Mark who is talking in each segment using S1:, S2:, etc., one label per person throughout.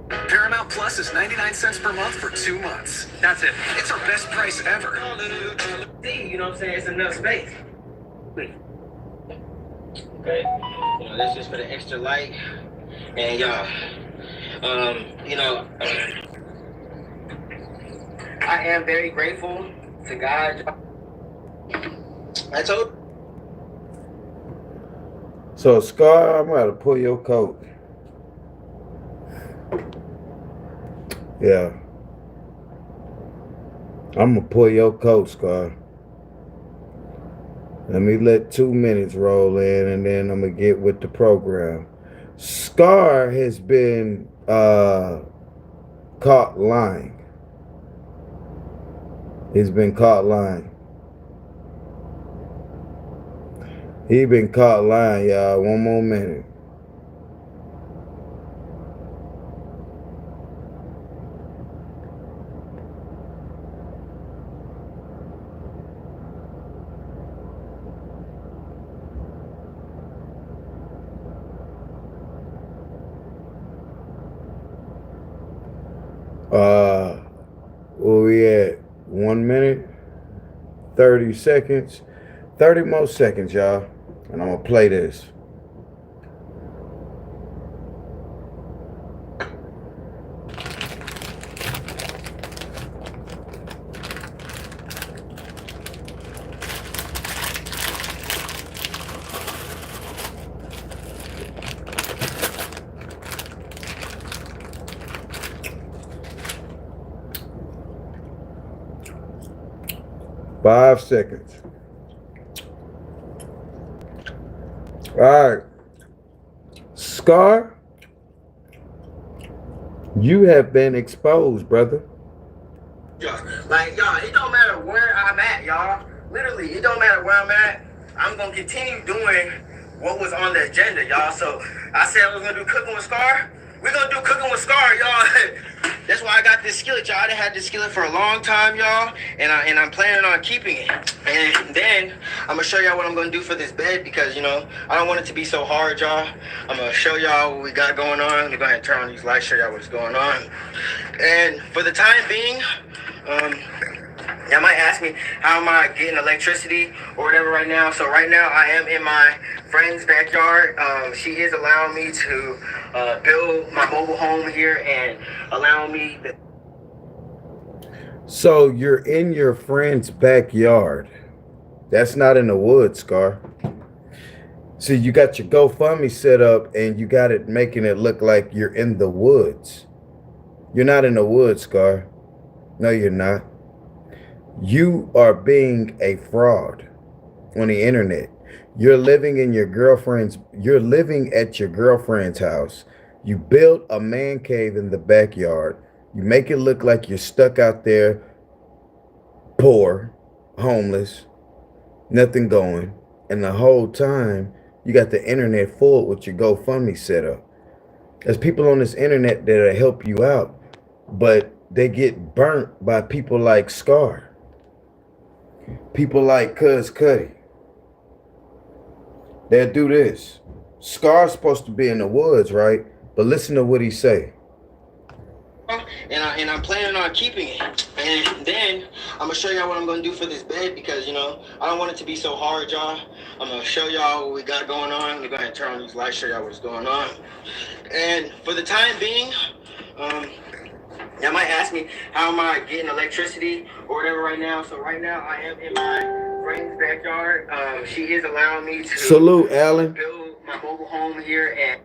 S1: Paramount Plus is 99 cents per month for 2 months. That's it. It's our best price ever.
S2: See, you know what I'm saying? It's enough space. Wait. Okay. You know, that's just for the extra light. And y'all, you know, I am very grateful to God. I told.
S3: So, Scar, I'm going to pull your coat. Yeah. I'm going to pull your coat, Scar. Let me let 2 minutes roll in, and then I'm going to get with the program. Scar has been caught lying. He's been caught lying. He been caught lying, y'all. One more minute. Where we at? 1 minute, 30 seconds, 30 more seconds, y'all. And I'm gonna play this. Five seconds. All right. Scar, you have been exposed, brother.
S2: Like, y'all, it don't matter where I'm at, y'all. Literally, it don't matter where I'm at. I'm going to continue doing what was on the agenda, y'all. So I said I was going to do cooking with Scar. We're going to do cooking with Scar, y'all. That's why I got this skillet, y'all. I done had this skillet for a long time, y'all. And I'm planning on keeping it. And then I'm going to show y'all what I'm going to do for this bed because, you know, I don't want it to be so hard, y'all. I'm going to show y'all what we got going on. Let me go ahead and turn on these lights, show y'all what's going on. And for the time being, y'all might ask me, how am I getting electricity or whatever right now? So right now I am in my friend's backyard. She is allowing me to build my mobile home here and allowing me to...
S3: So you're in your friend's backyard. That's not in the woods, Scar. See, you got your GoFundMe set up and you got it making it look like you're in the woods. You're not in the woods, Scar. No, you're not. You are being a fraud on the internet. You're living at your girlfriend's house. You built a man cave in the backyard. You make it look like you're stuck out there, poor, homeless, nothing going. And the whole time, you got the internet full with your GoFundMe set up. There's people on this internet that'll help you out, but they get burnt by people like Scar. People like Cuz Cuddy. They'll do this. Scar's supposed to be in the woods, right? But listen to what he say.
S2: And I'm planning on keeping it. And then I'm gonna show y'all what I'm gonna do for this bed because, you know, I don't want it to be so hard, y'all. I'm gonna show y'all what we got going on. Let me go ahead and turn on these lights, show y'all what's going on. And for the time being, y'all might ask me, how am I getting electricity or whatever right now? So right now I am in my friend's backyard. She is allowing me to
S3: salute, Alan.
S2: Build my mobile home here, and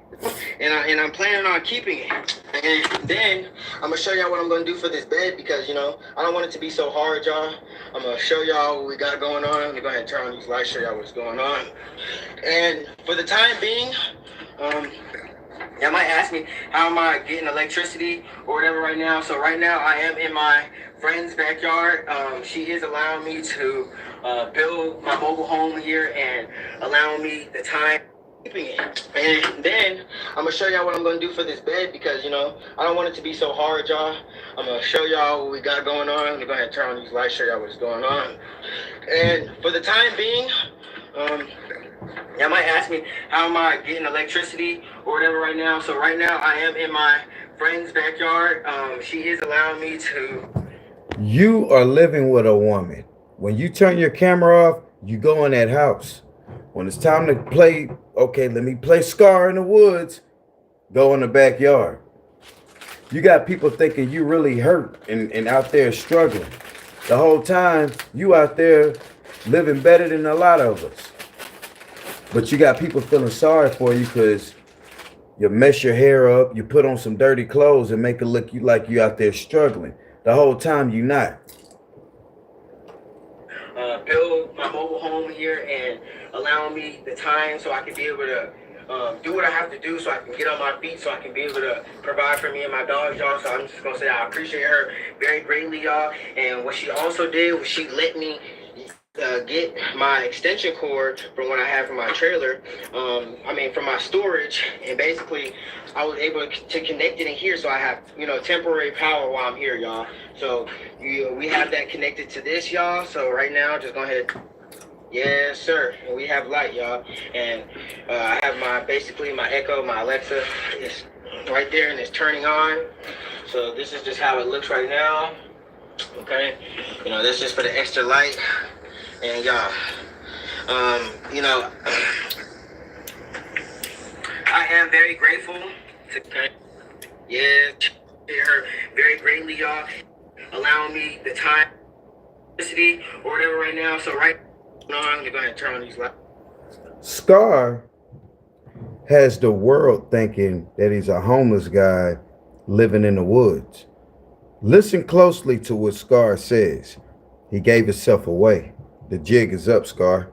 S2: I'm planning on keeping it. And then I'm gonna show y'all what I'm gonna do for this bed because, you know, I don't want it to be so hard, y'all. I'm gonna show y'all what we got going on. Let me go ahead and turn on these lights, show y'all what's going on. And for the time being, y'all might ask me, how am I getting electricity or whatever right now? So right now I am in my friend's backyard. She is allowing me to build my mobile home here and allowing me the time keeping it. And then I'm gonna show y'all what I'm gonna do for this bed because, you know, I don't want it to be so hard, y'all. I'm gonna show y'all what we got going on. Let me go ahead and turn on these lights, show y'all what's going on. And for the time being, y'all might ask me, how am I getting electricity or whatever right now? So right now I am in my friend's backyard. She is allowing me to.
S3: You are living with a woman. When you turn your camera off, you go in that house. When it's time to play, okay, let me play Scar in the woods, go in the backyard. You got people thinking you really hurt and out there struggling. The whole time, you out there living better than a lot of us. But you got people feeling sorry for you because you mess your hair up, you put on some dirty clothes and make it look like you out there struggling. The whole time you not.
S2: Build my mobile home here and allowing me the time so I can be able to do what I have to do so I can get on my feet, so I can be able to provide for me and my dogs, y'all. So I'm just going to say I appreciate her very greatly, y'all. And what she also did was she let me get my extension cord from what I have from my trailer, from my storage, and basically I was able to connect it in here so I have, temporary power while I'm here, y'all. So we have that connected to this, y'all. So right now, just go ahead. Yes, sir. And we have light, y'all. And I have my Echo, my Alexa is right there and it's turning on. So this is just how it looks right now. Okay. That's just for the extra light. And y'all, I am very grateful to her very greatly, y'all, allowing me the time, or whatever right now. So right now, I'm gonna go ahead and turn on these lights.
S3: Scar has the world thinking that he's a homeless guy living in the woods. Listen closely to what Scar says. He gave himself away. The jig is up, Scar.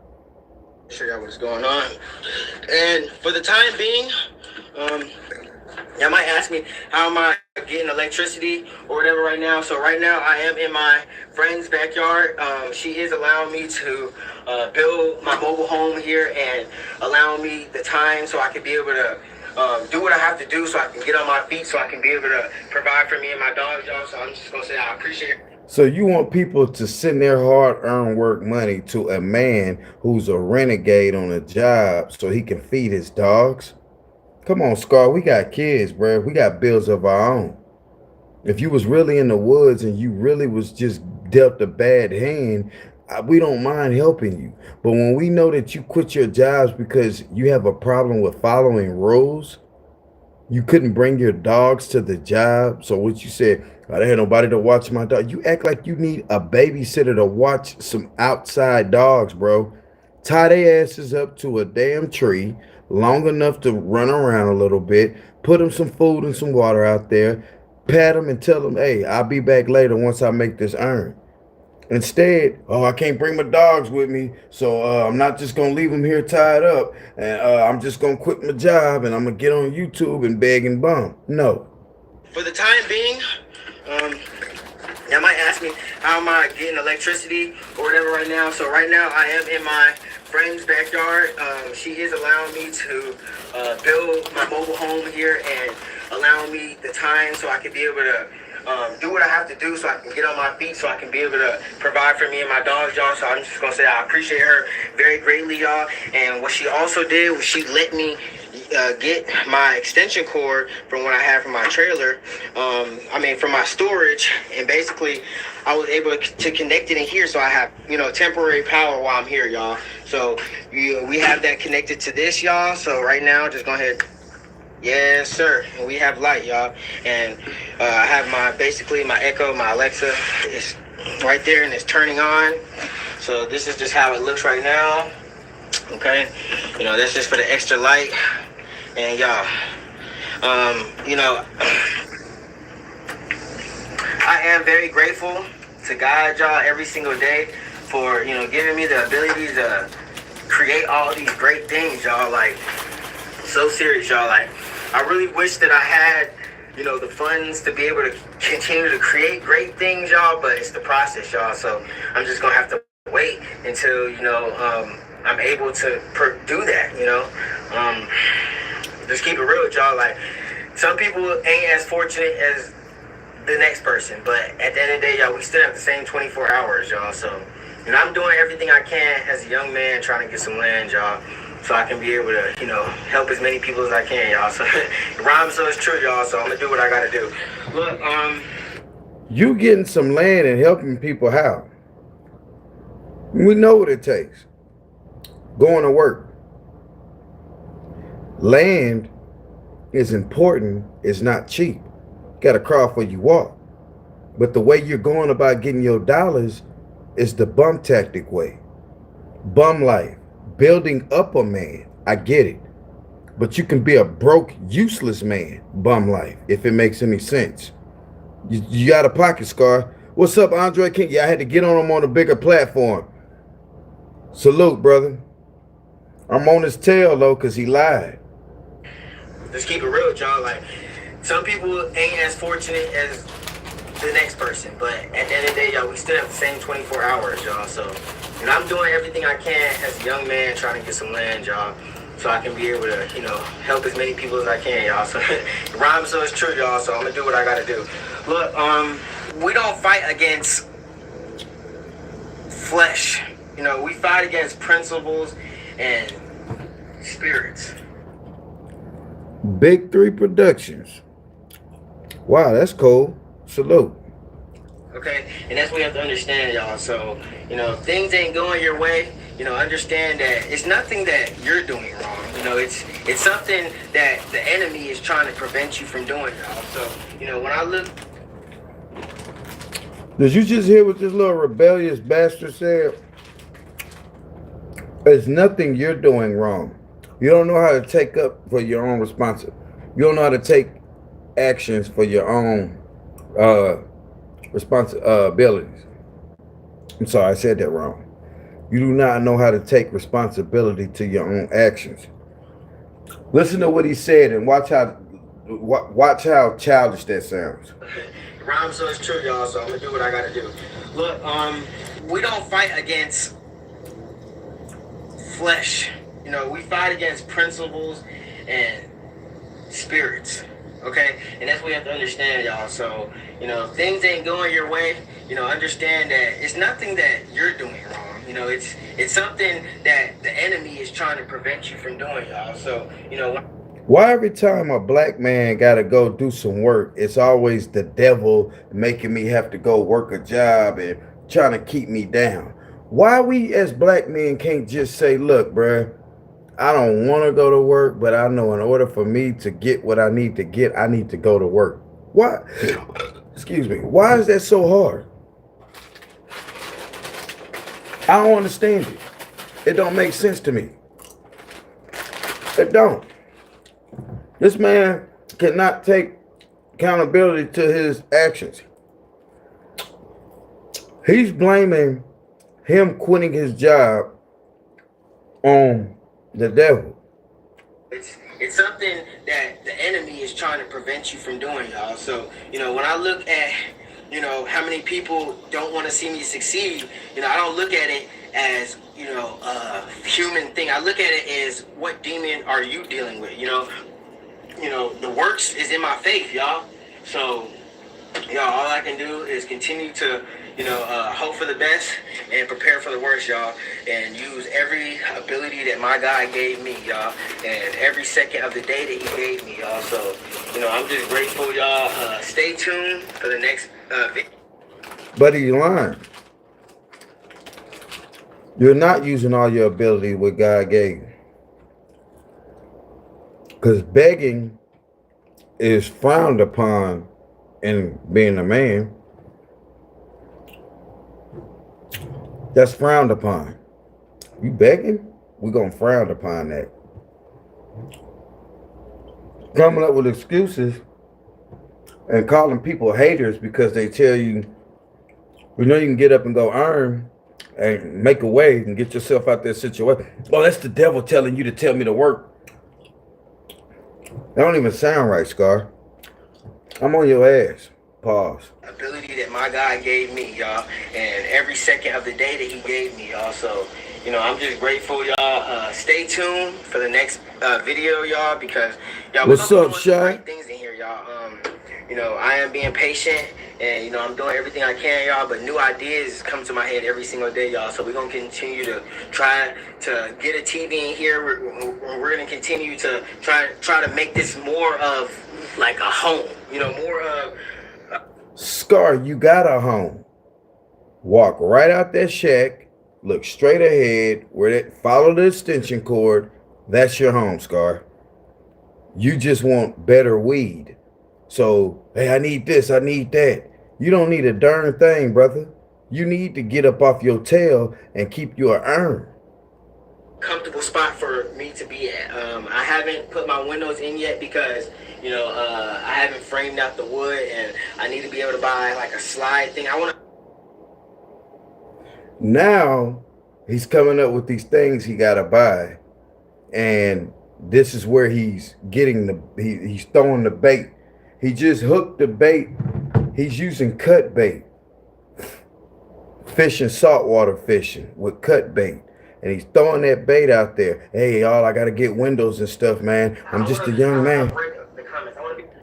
S2: Show y'all what's going on. And for the time being, y'all might ask me, how am I getting electricity or whatever right now? So right now I am in my friend's backyard. She is allowing me to build my mobile home here and allowing me the time so I can be able to do what I have to do so I can get on my feet, so I can be able to provide for me and my dogs, y'all. So I'm just going to say I appreciate it.
S3: So you want people to send their hard-earned work money to a man who's a renegade on a job so he can feed his dogs? Come on, Scar, we got kids, bro. We got bills of our own. If you was really in the woods and you really was just dealt a bad hand, we don't mind helping you. But when we know that you quit your jobs because you have a problem with following rules, you couldn't bring your dogs to the job. So what you said, I didn't have nobody to watch my dog. You act like you need a babysitter to watch some outside dogs, bro. Tie their asses up to a damn tree long enough to run around a little bit. Put them some food and some water out there. Pat them and tell them, hey, I'll be back later once I make this earn. Instead, I can't bring my dogs with me, so I'm not just going to leave them here tied up, and I'm just going to quit my job, and I'm going to get on YouTube and beg and bum. No.
S2: For the time being, y'all might ask me, how am I getting electricity or whatever right now? So right now, I am in my friend's backyard. She is allowing me to build my mobile home here and allowing me the time so I can be able to do what I have to do so I can get on my feet, so I can be able to provide for me and my dogs, y'all. So I'm just going to say I appreciate her very greatly, y'all. And what she also did was she let me get my extension cord from what I have from my trailer, from my storage, and basically I was able to connect it in here so I have, temporary power while I'm here, y'all. So we have that connected to this, y'all. So right now, just go ahead. Yes, sir. And we have light, y'all. And I have my Echo, my Alexa is right there and it's turning on. So this is just how it looks right now. Okay. That's just for the extra light. And y'all, I am very grateful to God, y'all, every single day for, giving me the ability to create all these great things, y'all. Like, so serious, y'all. Like, I really wish that I had, the funds to be able to continue to create great things, y'all, but it's the process, y'all. So I'm just going to have to wait until, I'm able to do that, Just keep it real with y'all. Like, some people ain't as fortunate as the next person, but at the end of the day, y'all, we still have the same 24 hours, y'all. So, I'm doing everything I can as a young man trying to get some land, y'all. so I can be able to, you know, help as many people as I can, y'all. So it rhymes, so it's true, y'all. So I'm gonna do what I gotta do. Look,
S3: You getting some land and helping people how? We know what it takes. Going to work. Land is important. It's not cheap. Got to crawl before you walk. But the way you're going about getting your dollars is the bum tactic way. Bum life. Building up a man. I get it. But you can be a broke, useless man. Bum life. If it makes any sense. You got a pocket, Scar. What's up, Andre King? Yeah, I had to get on him on a bigger platform. Salute, brother. I'm on his tail, though, because he lied.
S2: Let's keep it real, y'all. Like, some people ain't as fortunate as the next person, but at the end of the day, y'all, we still have the same 24 hours, y'all. So, and I'm doing everything I can as a young man trying to get some land, y'all, so I can be able to, you know, help as many people as I can, y'all. So, it rhymes, so it's true, y'all. So I'm gonna do what I gotta do. Look, we don't fight against flesh. You know, we fight against principles and spirits.
S3: Big 3 Productions. Wow, that's cool. Salute.
S2: Okay, and that's what we have to understand, y'all. So, you know, if things ain't going your way, you know, understand that it's nothing that you're doing wrong. You know, it's something that the enemy is trying to prevent you from doing, y'all. So, you know, when I look...
S3: Did you just hear what this little rebellious bastard said? There's nothing you're doing wrong. You don't know how to take up for your own responsibility. You don't know how to take actions for your own responsibilities. I'm sorry, I said that wrong. You do not know how to take responsibility to your own actions. Listen to what he said and watch how childish that sounds.
S2: Rhymes, so it's true, y'all. So I'm gonna do what I gotta do. Look, we don't fight against flesh. You know, we fight against principles and spirits. Okay, and that's what we have to understand, y'all. So, you know, if things ain't going your way, you know, understand that it's nothing that you're doing wrong. You know, it's something that the enemy is trying to prevent you from doing, y'all. So, you know,
S3: why every time a black man gotta go do some work, it's always the devil making me have to go work a job and trying to keep me down? Why we as black men can't just say, look, bruh, I don't want to go to work, but I know in order for me to get what I need to get, I need to go to work. Why? Excuse me. Why is that so hard? I don't understand it. It don't make sense to me. It don't. This man cannot take accountability to his actions. He's blaming him quitting his job on the devil.
S2: It's something that the enemy is trying to prevent you from doing, y'all. So, you know, when I look at, you know, how many people don't want to see me succeed, you know, I don't look at it as, you know, a human thing. I look at it as, what demon are you dealing with? You know, the works is in my faith, y'all. So, y'all, all I can do is continue to, you know, hope for the best and prepare for the worst, y'all. And use every ability that my God gave me, y'all. And every second of the day that he gave me, y'all. So, you know, I'm just grateful, y'all. Stay tuned for the next video.
S3: But he's lying. You're not using all your ability what God gave you. Because begging is frowned upon in being a man. That's frowned upon. You begging? We're going to frown upon that. Coming up with excuses and calling people haters because they tell you, you know, you can get up and go earn and make a way and get yourself out that situation. Oh, that's the devil telling you to tell me to work. That don't even sound right, Scar. I'm on your ass. Pause.
S2: Ability that my God gave me, y'all, and every second of the day that he gave me, y'all. So, you know, I'm just grateful, y'all. Stay tuned for the next video, y'all, because y'all,
S3: what's up, Shy?
S2: things in here, y'all. you know, I am being patient, and you know, I'm doing everything I can, y'all. But new ideas come to my head every single day, y'all. So we're gonna continue to try to get a TV in here. We're gonna continue to try to make this more of like a home, you know, more of.
S3: Scar, you got a home. Walk right out that shack, look straight ahead, where that follow the extension cord. That's your home, Scar. You just want better weed. So, hey, I need this, I need that. You don't need a darn thing, brother. You need to get up off your tail and keep your urn.
S2: Comfortable spot for me to be at. I haven't put my windows in yet because, you know, I haven't framed out the wood, and I need to be able to buy like a slide thing. I want to.
S3: Now he's coming up with these things he gotta buy, and this is where he's getting he's throwing the bait. He just hooked the bait. He's using cut bait, fishing saltwater fishing with cut bait, and he's throwing that bait out there. Hey, y'all, I gotta get windows and stuff, man. I'm just a young man.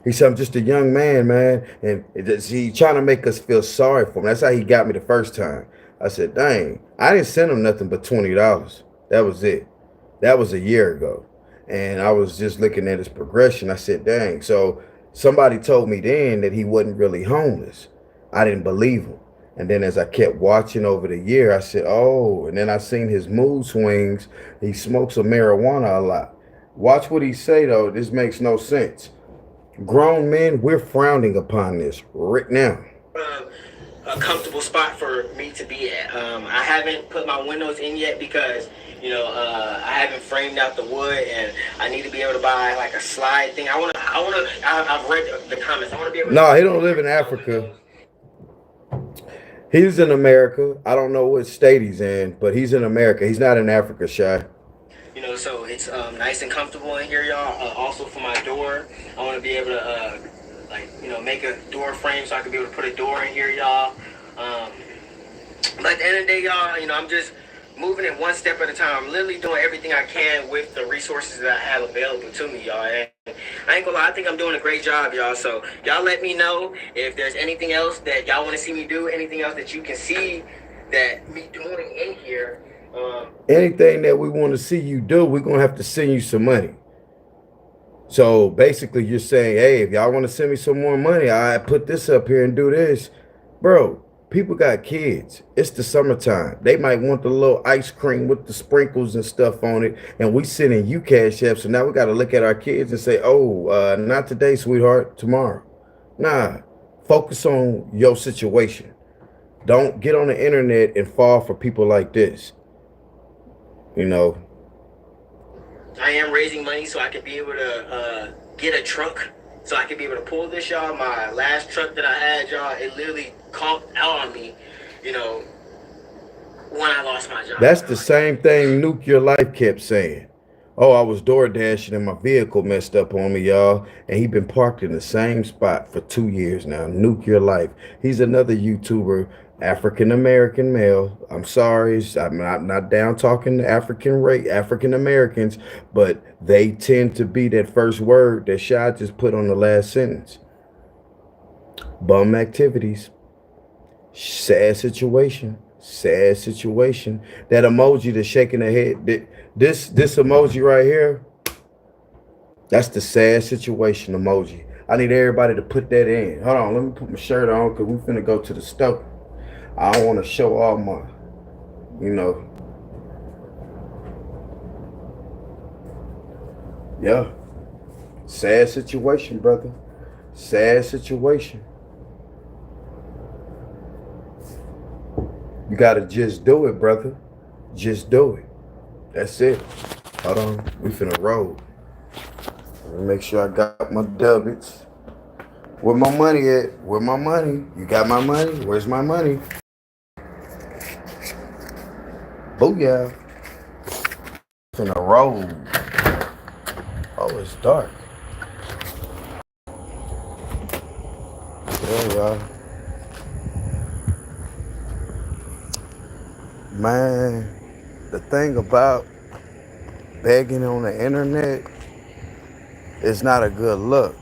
S3: He said, I'm just a young man, man. And he's trying to make us feel sorry for him. That's how he got me the first time. I said, dang, I didn't send him nothing but $20. That was it. That was a year ago. And I was just looking at his progression. I said, dang. So somebody told me then that he wasn't really homeless. I didn't believe him. And then as I kept watching over the year, I said, oh, and then I seen his mood swings. He smokes a marijuana a lot. Watch what he say, though. This makes no sense. Grown men, we're frowning upon this right now.
S2: A comfortable spot for me to be at. I haven't put my windows in yet because, you know, I haven't framed out the wood, and I need to be able to buy like a slide thing. I've read the comments. I want to be able to.
S3: No, he don't live in Africa. He's in America. I don't know what state he's in, but he's in America. He's not in Africa, Shy.
S2: You know, so it's nice and comfortable in here, y'all. Also for my door, I want to be able to like, you know, make a door frame so I can be able to put a door in here, y'all. But at the end of the day, y'all, you know, I'm just moving it one step at a time. I'm literally doing everything I can with the resources that I have available to me, y'all. And I ain't gonna lie, I think I'm doing a great job, y'all. So y'all let me know if there's anything else that y'all want to see me do, anything else that you can see that me doing in here.
S3: Anything that we want to see you do, we're going to have to send you some money. So basically you're saying, hey, if y'all want to send me some more money, I put this up here and do this. Bro, people got kids. It's the summertime. They might want the little ice cream with the sprinkles and stuff on it. And we sending you cash app. So now we got to look at our kids and say, oh, not today, sweetheart, tomorrow. Nah, focus on your situation. Don't get on the internet and fall for people like this. You know,
S2: I am raising money so I can be able to get a truck, so I can be able to pull this, y'all. My last truck that I had, y'all, it literally conked out on me, you know, when I lost my job.
S3: That's the same thing Nuke Your Life kept saying. Oh, I was door dashing and my vehicle messed up on me, y'all. And he been parked in the same spot for 2 years now. Nuke Your Life. He's another YouTuber, African-American male. I'm sorry, I'm not down talking to African Americans, but they tend to be that first word that Shy just put on the last sentence. Bum activities. Sad situation. Sad situation. That emoji that's shaking the head. This emoji right here, that's the sad situation emoji. I need everybody to put that in. Hold on, let me put my shirt on because we finna go to the store. I don't want to show all my, you know. Yeah. Sad situation, brother. Sad situation. You got to just do it, brother. Just do it. That's it. Hold on. We finna roll. Let me make sure I got my debits. Where my money at? Where my money? You got my money? Where's my money? Booyah. Finna roll. Oh, it's dark. There y'all. Man, the thing about begging on the internet is not a good look.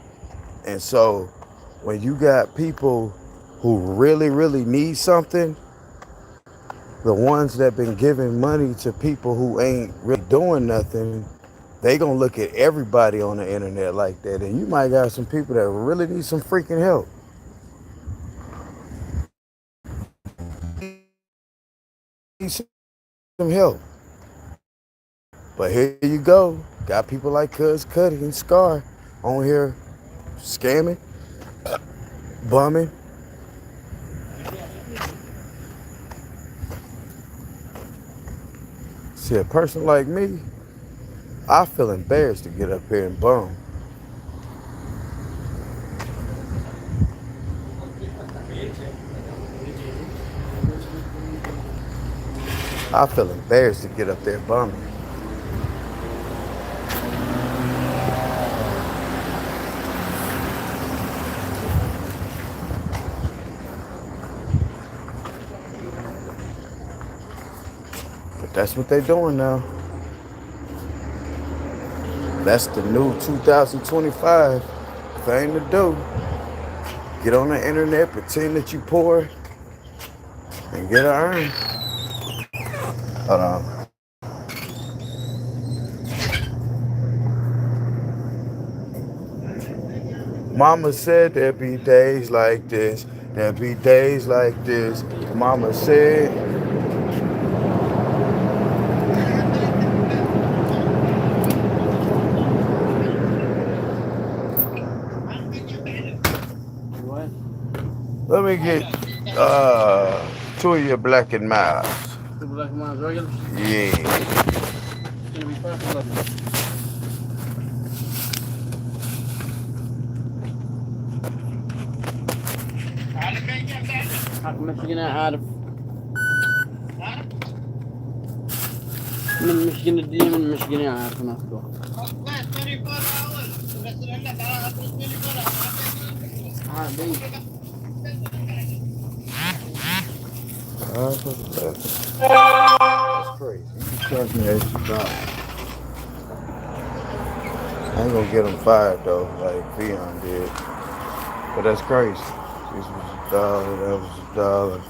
S3: And so when you got people who really, really need something, the ones that been giving money to people who ain't really doing nothing, they gonna look at everybody on the internet like that. And you might got some people that really need some freaking help. Need some help. But here you go. Got people like Cuz Cuddy and Scar on here scamming, bumming. See, a person like me, I feel embarrassed to get up here and bum. I feel embarrassed to get up there bumming. But that's what they're doing now. That's the new 2025 thing to do. Get on the internet, pretend that you poor, and get an earn. Hold on. Mama said there'd be days like this. There'd be days like this. Mama said.
S4: What?
S3: Let me get two of your black and miles.
S4: The black man's regular?
S3: Yeah.
S4: It's gonna be $5. مش قنا عارف من مش قنا دي من مش قنا عارف ناخده عادي
S3: That's crazy. You charge me extra $1. I ain't gonna get them fired though, like Vion did. But that's crazy. This was $1, that was $1.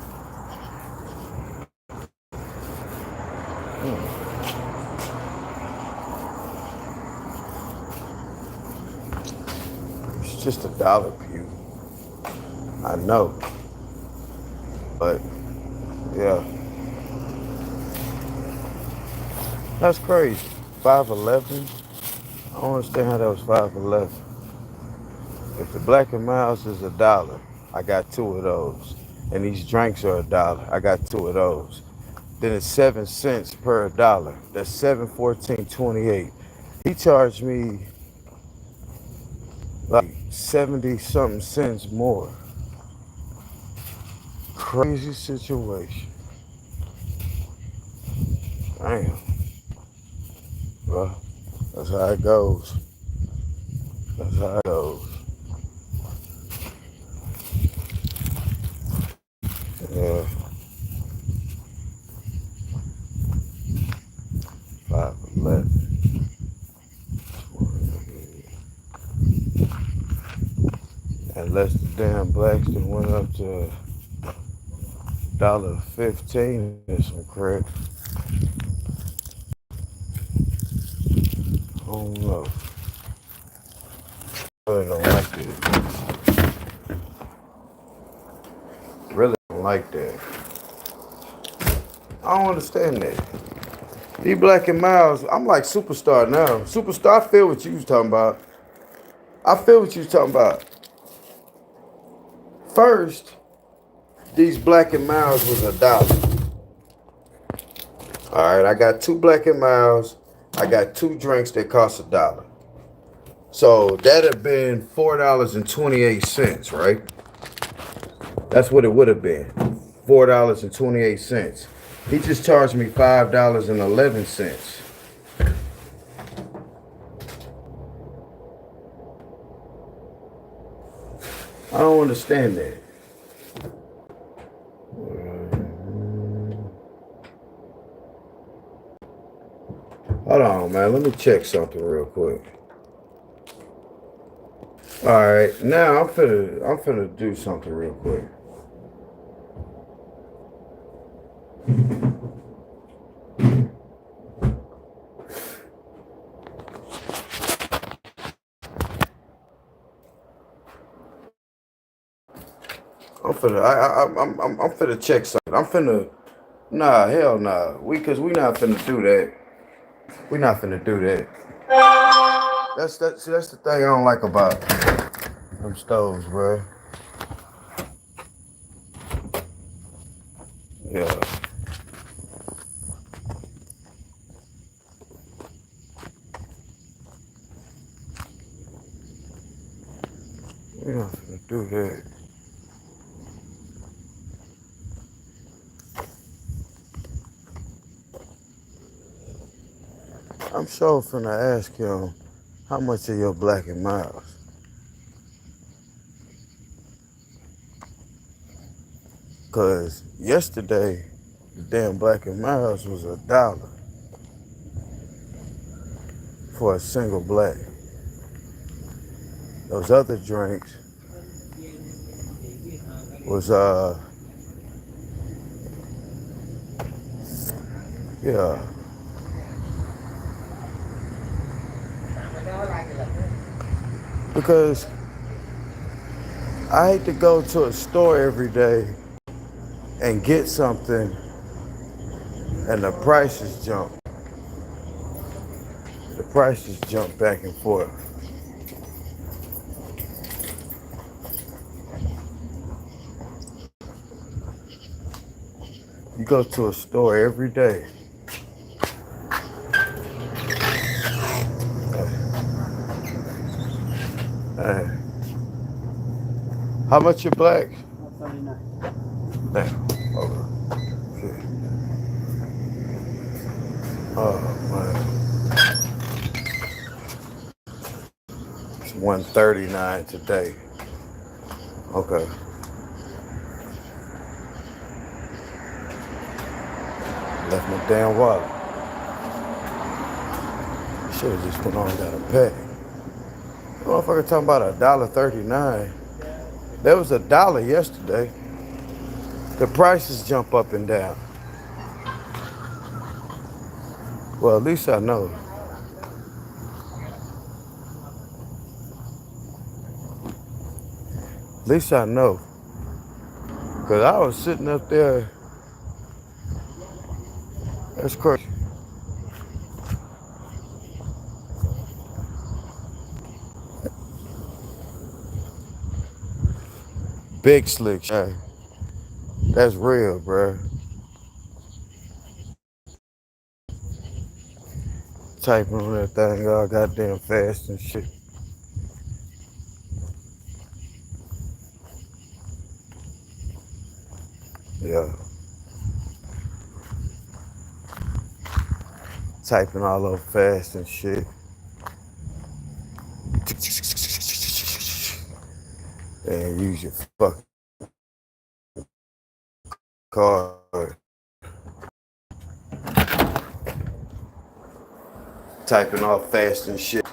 S3: It's just $1, Pew. I know. But yeah. That's crazy. 5.11. I don't understand how that was 5.11. If the black and miles is $1, I got 2 of those. And these drinks are $1, I got 2 of those. Then it's 7 cents per $1. That's $7.14.28. He charged me like 70 something cents more. Crazy situation. Damn. Well, that's how it goes. That's how it goes. Yeah. 5.11. Unless the damn blacks that went up to $1.15 or some crap. I don't know. I really don't like it. Really don't like that. I don't understand that. These black and miles, I'm like Superstar now. Superstar, I feel what you was talking about. I feel what you was talking about. First, these black and miles was $1. All right, I got 2 black and miles. I got 2 drinks that cost $1. So that'd have been $4.28, right? That's what it would have been. $4.28. He just charged me $5.11. I don't understand that. Hold on, man. Let me check something real quick. All Alright, now I'm finna do something real quick. I'm finna check something. Nah, hell nah. Cause we not finna do that. We not finna do that. That's the thing I don't like about them stoves, bro. Yeah. We not finna do that. I'm sure finna ask him how much of your Black and Miles. Cause yesterday the damn Black and Miles was $1 for a single black. Those other drinks was yeah. Because I hate to go to a store every day and get something and the prices jump. The prices jump back and forth. You go to a store every day. Hey. How much your black?
S4: 39.
S3: Damn. Okay. Shit. Oh man. It's 139 today. Okay. Left my damn wallet. Should've just went on and got a pack. Motherfucker talking about $1.39. There was $1 yesterday. The prices jump up and down. Well, at least I know. At least I know. Cause I was sitting up there. That's crazy. Big slick, hey. That's real, bruh. Typing on that thing all goddamn fast and shit. Yeah. Typing all over fast and shit. And use your fucking card. Typing all fast and shit.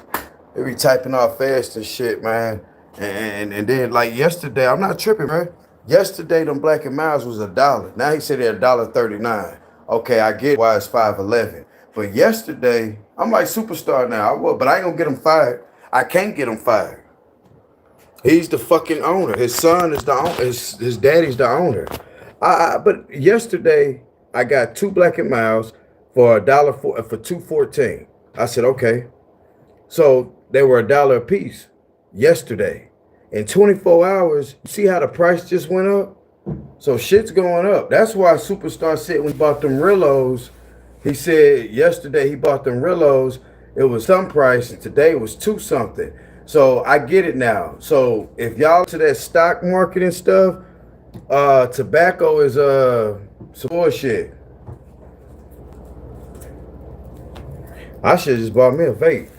S3: They be typing all fast and shit, man. And then like yesterday, I'm not tripping, bro. Yesterday, them Black and Miles was $1. Now he said they're $1.39. Okay, I get why it's 5.11. But yesterday, I'm like superstar now. But I ain't gonna get him fired. I can't get him fired. He's the fucking owner. His son is the owner. His daddy's the owner. But yesterday, I got 2 Black and Miles for for $2.14. I said, okay. So they were $1 a piece yesterday. In 24 hours, you see how the price just went up? So shit's going up. That's why Superstar said when he bought them Rillos, he said yesterday he bought them Rillos, it was some price, and today it was 2 something. So I get it now. So if y'all to that stock market and stuff, tobacco is some bullshit. I should have just bought me a vape.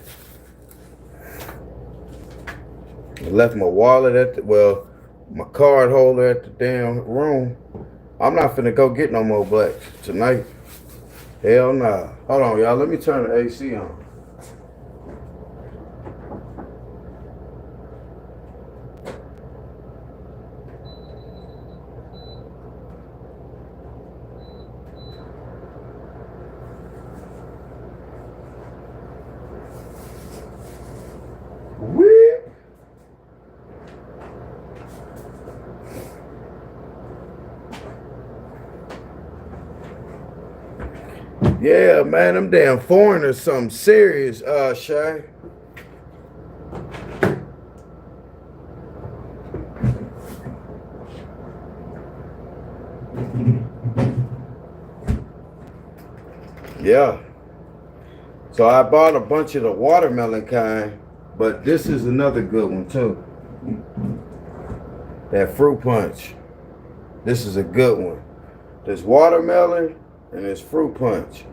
S3: I left my wallet at my card holder at the damn room. I'm not finna go get no more blacks tonight. Hell nah. Hold on, y'all. Let me turn the AC on. Yeah, man, them damn foreigners something serious, Shay. Yeah. So I bought a bunch of the watermelon kind, but this is another good one too. That fruit punch. This is a good one. There's watermelon and there's fruit punch.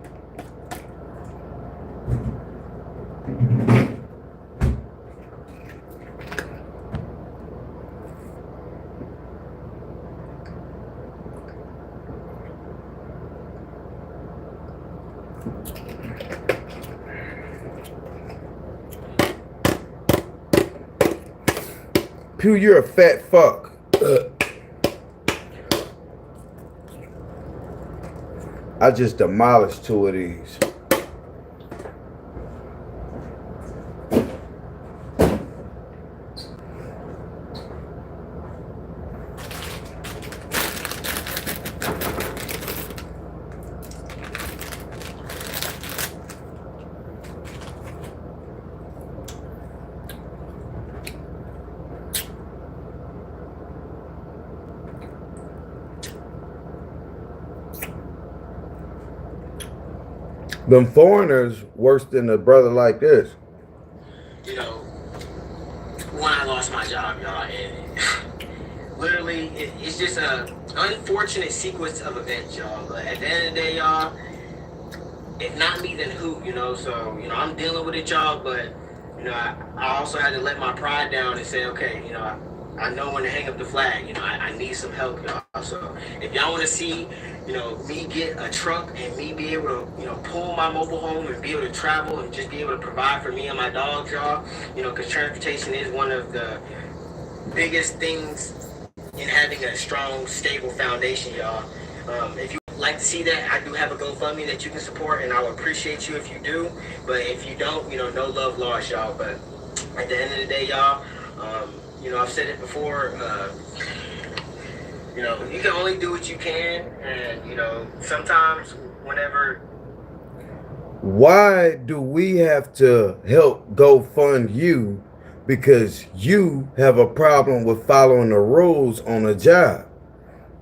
S3: Pew, you're a fat fuck. I just demolished 2 of these. Them foreigners worse than a brother like this.
S2: You know, when I lost my job, y'all, and literally, it's just a unfortunate sequence of events, y'all. But at the end of the day, y'all, if not me, then who? You know, so I'm dealing with it, y'all. But I also had to let my pride down and say, okay, I know when to hang up the flag. I need some help, y'all. So if y'all want to see, me get a truck and me be able to, pull my mobile home and be able to travel and just be able to provide for me and my dogs, y'all, because transportation is one of the biggest things in having a strong, stable foundation, y'all. If you would like to see that, I do have a GoFundMe that you can support, and I would appreciate you if you do. But if you don't, no love lost, y'all. But at the end of the day, y'all, I've said it before, you can only do what you can, and, sometimes whenever...
S3: Why do we have to help go fund you? Because you have a problem with following the rules on a job.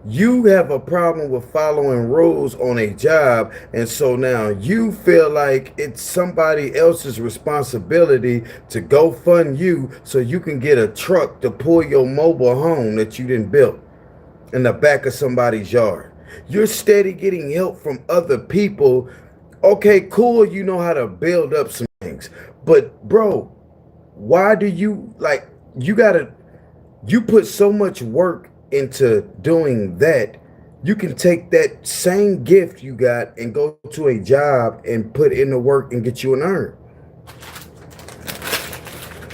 S3: You have a problem with following rules on a job, and so now you feel like it's somebody else's responsibility to go fund you so you can get a truck to pull your mobile home that you didn't build in the back of somebody's yard. You're steady getting help from other people. Okay, cool, you know how to build up some things. But bro, why do you you put so much work into doing that? You can take that same gift you got and go to a job and put in the work and get you an earn.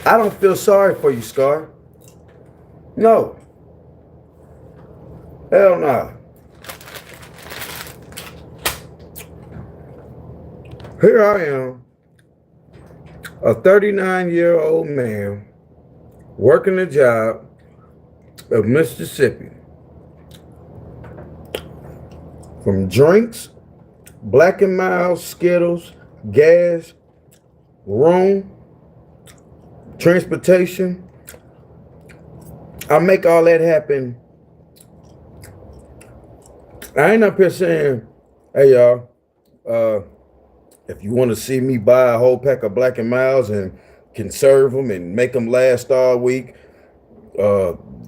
S3: I don't feel sorry for you, Scar. No. Hell no. Here I am, a 39-year-old man working a job of Mississippi. From drinks, Black and Mild, Skittles, gas, room, transportation. I make all that happen. I ain't up here saying, hey y'all, if you want to see me buy a whole pack of Black and Milds and conserve them and make them last all week,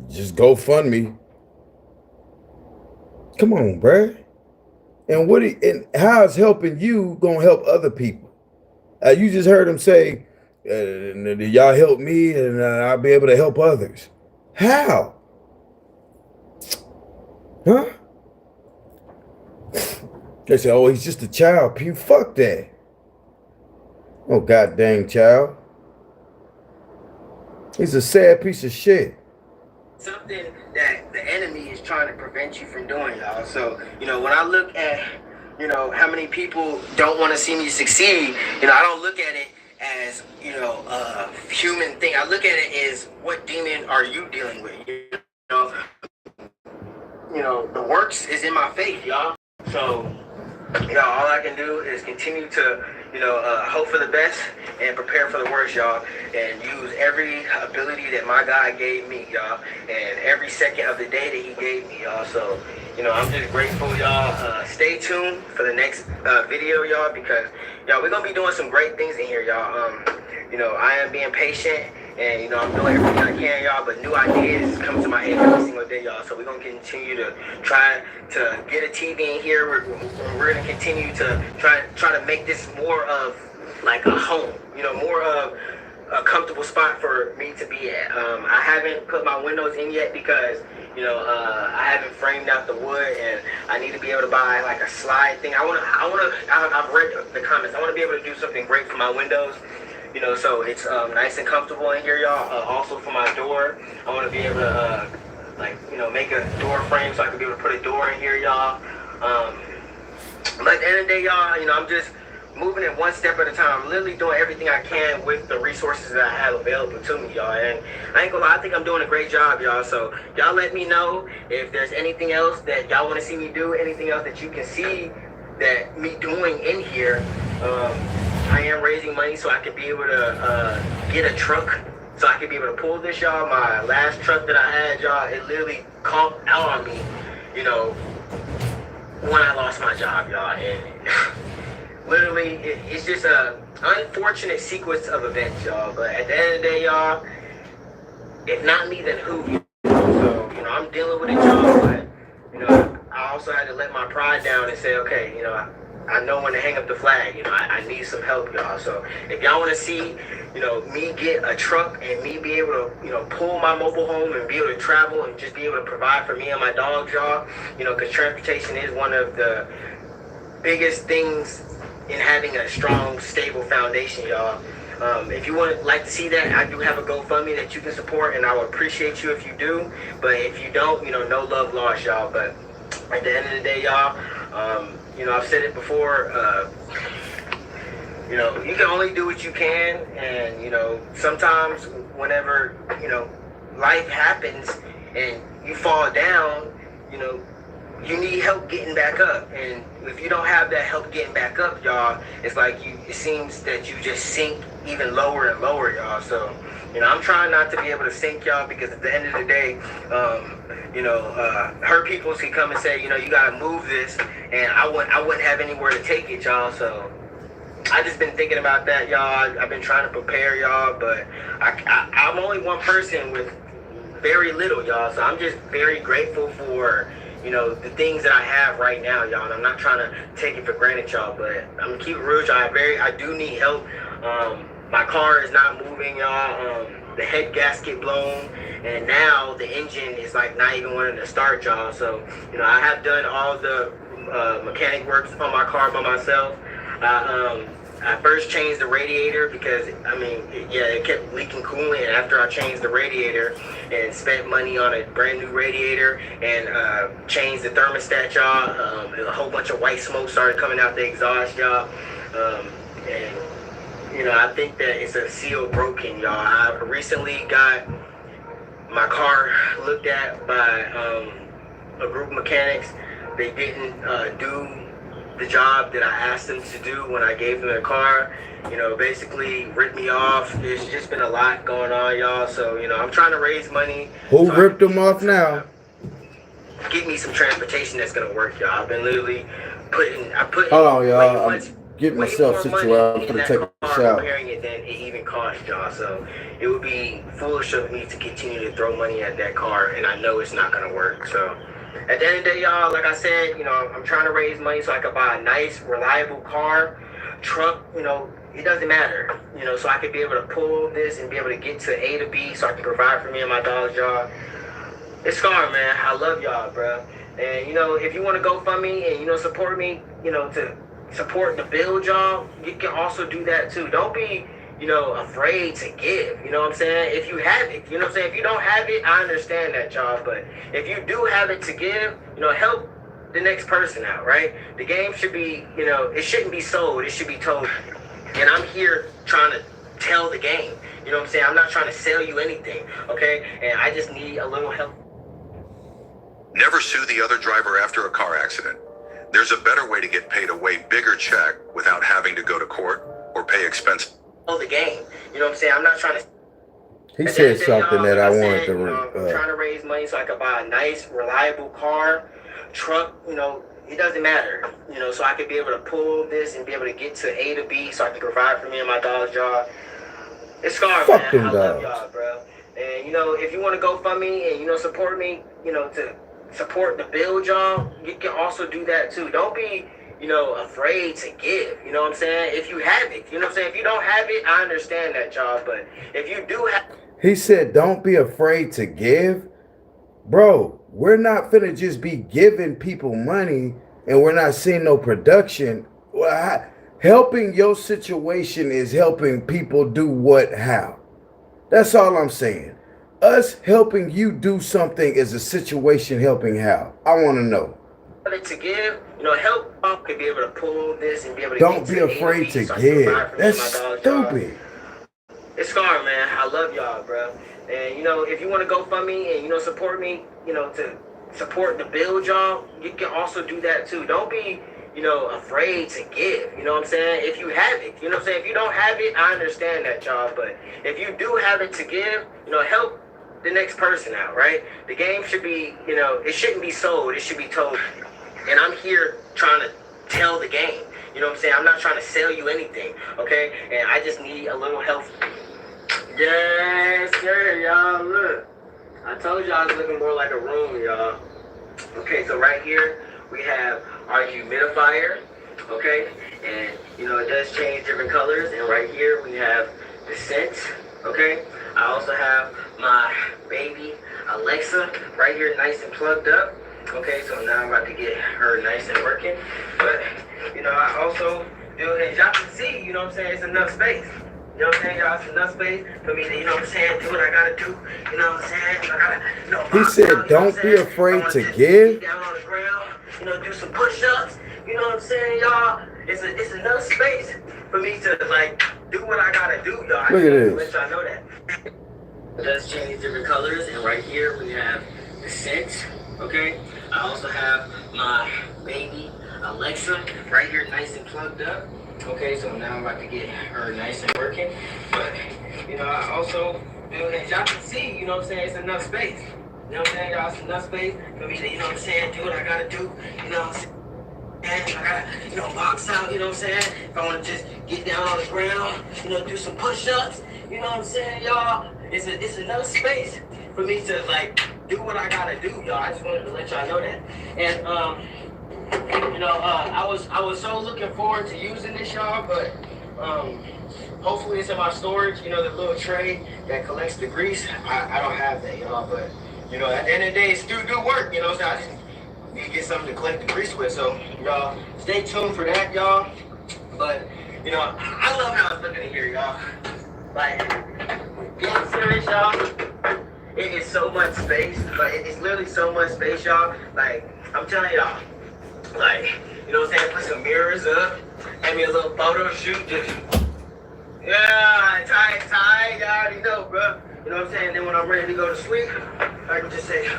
S3: just go fund me. Come on, bruh. And how is helping you gonna help other people? You just heard him say, y'all help me and I'll be able to help others. How? Huh? They say, oh, he's just a child. Pew, fuck that. Oh, god dang child. He's a sad piece of shit.
S2: Something that the enemy is trying to prevent you from doing, y'all. So, when I look at, how many people don't want to see me succeed, I don't look at it as, a human thing. I look at it as, what demon are you dealing with? The works is in my faith, y'all. So, y'all, all I can do is continue to, hope for the best and prepare for the worst, y'all, and use every ability that my God gave me, y'all, and every second of the day that he gave me, y'all. So, I'm just grateful, y'all. Stay tuned for the next video, y'all, because, y'all, we're going to be doing some great things in here, y'all. I am being patient. And, I'm doing everything I can, y'all, but new ideas come to my head every single day, y'all. So we're going to continue to try to get a TV in here. We're going to continue to try to make this more of, like, a home, more of a comfortable spot for me to be at. I haven't put my windows in yet because, I haven't framed out the wood, and I need to be able to buy, like, a slide thing. I've read the comments. I want to be able to do something great for my windows. So it's nice and comfortable in here, y'all. Also for my door, I want to be able to, make a door frame so I can be able to put a door in here, y'all. But at the end of the day, y'all, I'm just moving it one step at a time. I'm literally doing everything I can with the resources that I have available to me, y'all. And I ain't gonna lie, I think I'm doing a great job, y'all. So y'all let me know if there's anything else that y'all want to see me do, anything else that you can see that me doing in here. I am raising money so I can be able to get a truck, so I can be able to pull this, y'all. My last truck that I had, y'all, it literally caught out on me, when I lost my job, y'all. And literally, it's just a unfortunate sequence of events, y'all. But at the end of the day, y'all, if not me, then who? So, I'm dealing with it, y'all, but, I also had to let my pride down and say, okay, I know when to hang up the flag. I need some help, y'all. So if y'all want to see, me get a truck and me be able to, pull my mobile home and be able to travel and just be able to provide for me and my dogs, y'all, because transportation is one of the biggest things in having a strong, stable foundation, y'all. If you would like to see that, I do have a GoFundMe that you can support, and I would appreciate you if you do. But if you don't, no love lost, y'all. But at the end of the day, y'all, I've said it before, you can only do what you can, and, sometimes whenever, life happens and you fall down, you need help getting back up. And if you don't have that help getting back up, y'all, it's like it seems that you just sink even lower and lower, y'all. So, I'm trying not to be able to sink, y'all, because at the end of the day, her peoples can come and say, you gotta move this, and I wouldn't have anywhere to take it, y'all. So I just been thinking about that, y'all. I've been trying to prepare, y'all, but I'm only one person with very little, y'all. So I'm just very grateful for, the things that I have right now, y'all. And I'm not trying to take it for granted, y'all, but I'm gonna keep it real, y'all. I do need help. My car is not moving, y'all. The head gasket blown, and now the engine is like not even wanting to start, y'all. So, I have done all the mechanic works on my car by myself. I first changed the radiator because, it kept leaking coolant. And after I changed the radiator and spent money on a brand new radiator and changed the thermostat, y'all, a whole bunch of white smoke started coming out the exhaust, y'all. I think that it's a seal broken, y'all. I recently got my car looked at by a group of mechanics. They didn't do the job that I asked them to do when I gave them the car. Basically ripped me off. There's just been a lot going on, y'all. So, I'm trying to raise money.
S3: Who ripped them off now?
S2: Give me some transportation that's gonna work, y'all. I've been literally
S3: Hold on, y'all. I'm getting myself situated. I'm gonna take a shower.
S2: Repairing it than it even cost, y'all. So it would be foolish of me to continue to throw money at that car, and I know it's not gonna work. So at the end of the day, y'all, like I said, I'm trying to raise money so I can buy a nice, reliable car, truck, it doesn't matter, so I can be able to pull this and be able to get to A to B so I can provide for me and my dogs, y'all. It's Scar, man. I love y'all, bro. And, if you want to GoFundMe and, support me, to support the build, y'all, you can also do that, too. Don't be, afraid to give, you know what I'm saying? If you have it, you know what I'm saying? If you don't have it, I understand that, y'all. But if you do have it to give, help the next person out, right? The game should be, it shouldn't be sold. It should be told. And I'm here trying to tell the game. You know what I'm saying? I'm not trying to sell you anything, okay? And I just need a little help.
S5: Never sue the other driver after a car accident. There's a better way to get paid a way bigger check without having to go to court or pay expensive.
S2: The game. You know what I'm saying? I'm not trying to.
S3: He said something that I wanted to.
S2: I'm trying to raise money so I could buy a nice, reliable car, truck. You know, it doesn't matter. You know, so I could be able to pull this and be able to get to A to B, so I can provide for me and my dog's job. It's Scar, man. I love y'all, bro. And you know, if you want to go fund me and support me, to support the build, y'all, you can also do that too. Don't be afraid to give, you know what I'm saying? If you have it, you know what I'm saying? If you don't have it, I understand that, y'all, but if you do have it.
S3: He said, don't be afraid to give. Bro, we're not finna just be giving people money and we're not seeing no production. Well, helping your situation is helping people do what, how. That's all I'm saying. Us helping you do something is a situation helping how. I want to know.
S2: To give, help could be able to pull this and be able to.
S3: Don't be afraid to give. That's stupid.
S2: It's Scar, man. I love y'all, bro. And if you want to go fund me and support me, to support the build, y'all, you can also do that too. Don't be afraid to give. You know what I'm saying? If you have it, you know what I'm saying? If you don't have it, I understand that, y'all. But if you do have it to give, help the next person out, right? The game should be, it shouldn't be sold. It should be told. And I'm here trying to tell the game. You know what I'm saying? I'm not trying to sell you anything, okay? And I just need a little help. Yes, sir, y'all. Look. I told y'all it's looking more like a room, y'all. Okay, so right here, we have our humidifier, okay? And, it does change different colors. And right here, we have the scent, okay? I also have my baby Alexa right here, nice and plugged up. Okay, so now I'm about to get her nice and working. But, I also do, as y'all can see, you know what I'm saying, it's enough space. You know what I'm saying, y'all? It's enough space for me to, you know what I'm saying, do what I gotta do. You know what I'm saying? I gotta,
S3: he said, don't be afraid to give.
S2: Down on the ground, do some push-ups. You know what I'm saying, y'all? It's enough space for me to, do what I gotta do, y'all.
S3: Look at this.
S2: Let y'all know that. It does change different colors, and right here we have the scent, okay? I also have my baby Alexa right here, nice and plugged up. Okay, so now I'm about to get her nice and working. But, I also do, as y'all can see, you know what I'm saying, it's enough space. You know what I'm saying, y'all? It's enough space for me to, you know what I'm saying, do what I gotta do. You know what I'm saying? And I gotta, box out, you know what I'm saying? If I wanna just get down on the ground, do some push-ups, you know what I'm saying, y'all? It's enough space for me to, do what I gotta do, y'all. I just wanted to let y'all know that. And, I was so looking forward to using this, y'all, but hopefully it's in my storage, the little tray that collects the grease. I don't have that, y'all, but, at the end of the day, it's still good work, so I just need to get something to collect the grease with. So, y'all, stay tuned for that, y'all. But, I love how it's looking in here, y'all. Being serious, y'all, it is so much space. It's literally so much space, y'all. I'm telling y'all, you know what I'm saying? Put some mirrors up, have me a little photo shoot, just, tight, you already know, bro. You know what I'm saying? Then when I'm ready to go to sleep, I can just say, you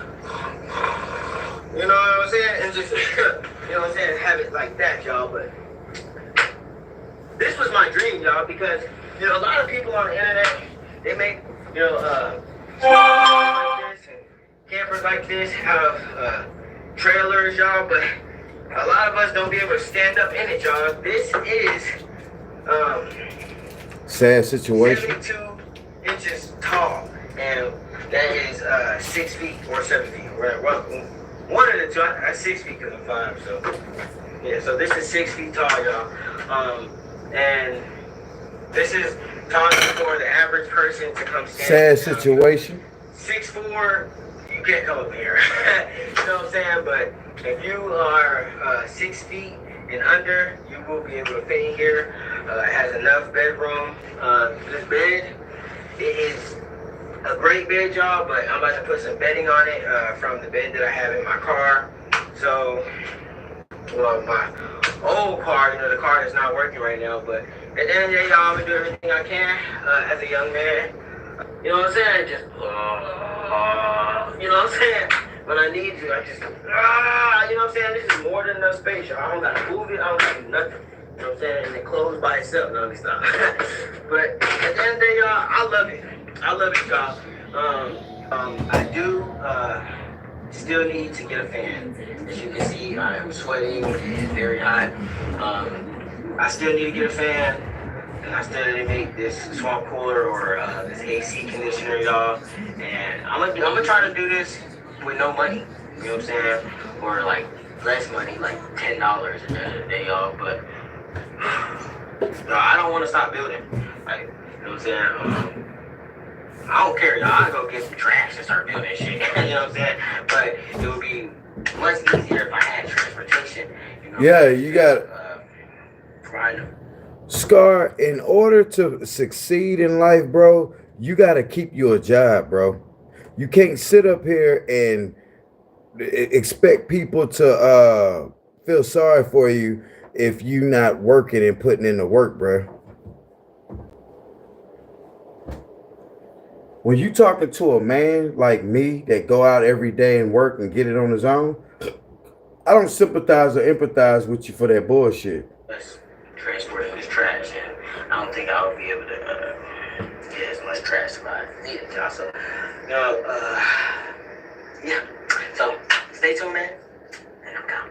S2: know what I'm saying? And just, you know what I'm saying? Have it like that, y'all. But this was my dream, y'all, because, a lot of people on the internet, they make, like this and campers like this out of trailers, y'all, but a lot of us don't be able to stand up in it, y'all. This is
S3: sad situation.
S2: 72 inches tall, and that is 6 feet or 7 feet. Well, one of the two. I 6 feet because I'm 5. So yeah, so this is 6 feet tall, y'all. And this is tall for the average person to come stand.
S3: Sad situation.
S2: 6'4", you can't come up here. You know what I'm saying? But if you are 6 feet and under, you will be able to fit in here. It has enough bedroom. This bed, it is a great bed, y'all, but I'm about to put some bedding on it from the bed that I have in my car. So, well, my old car, the car is not working right now, but at the end of the day, y'all, I'm gonna do everything I can as a young man. You know what I'm saying? Just, you know what I'm saying? when I need to, I just, you know what I'm saying? This is more than enough space, y'all. I don't gotta move it, I don't gotta do nothing. You know what I'm saying? And it closed by itself. No, it's not. But at the end of the day, y'all, I love it. I love it, y'all. I do still need to get a fan. As you can see, I am sweating. It's very hot. I still need to get a fan. And I still need to make this swamp cooler or this AC conditioner, y'all. And I'm gonna try to do this with no money. You know what I'm saying? Or like less money, like $10 at the end of the day, y'all. But no, I don't want to stop building. Like, you know what I'm saying? I don't care, y'all. I go get some trash and start building shit. You know what I'm saying? But it would be much easier if I had transportation. You know?
S3: Yeah, you got
S2: Find them.
S3: Scar, in order to succeed in life, bro, you got to keep your job, bro. You can't sit up here and expect people to feel sorry for you if you not working and putting in the work, bro. When you talking to a man like me that go out every day and work and get it on his own, I don't sympathize or empathize with you for that bullshit.
S2: Transporting this trash, and I don't think I'll be able to get as much trash as I needed to. So, you know, yeah. So, stay tuned, man. And I'm gone.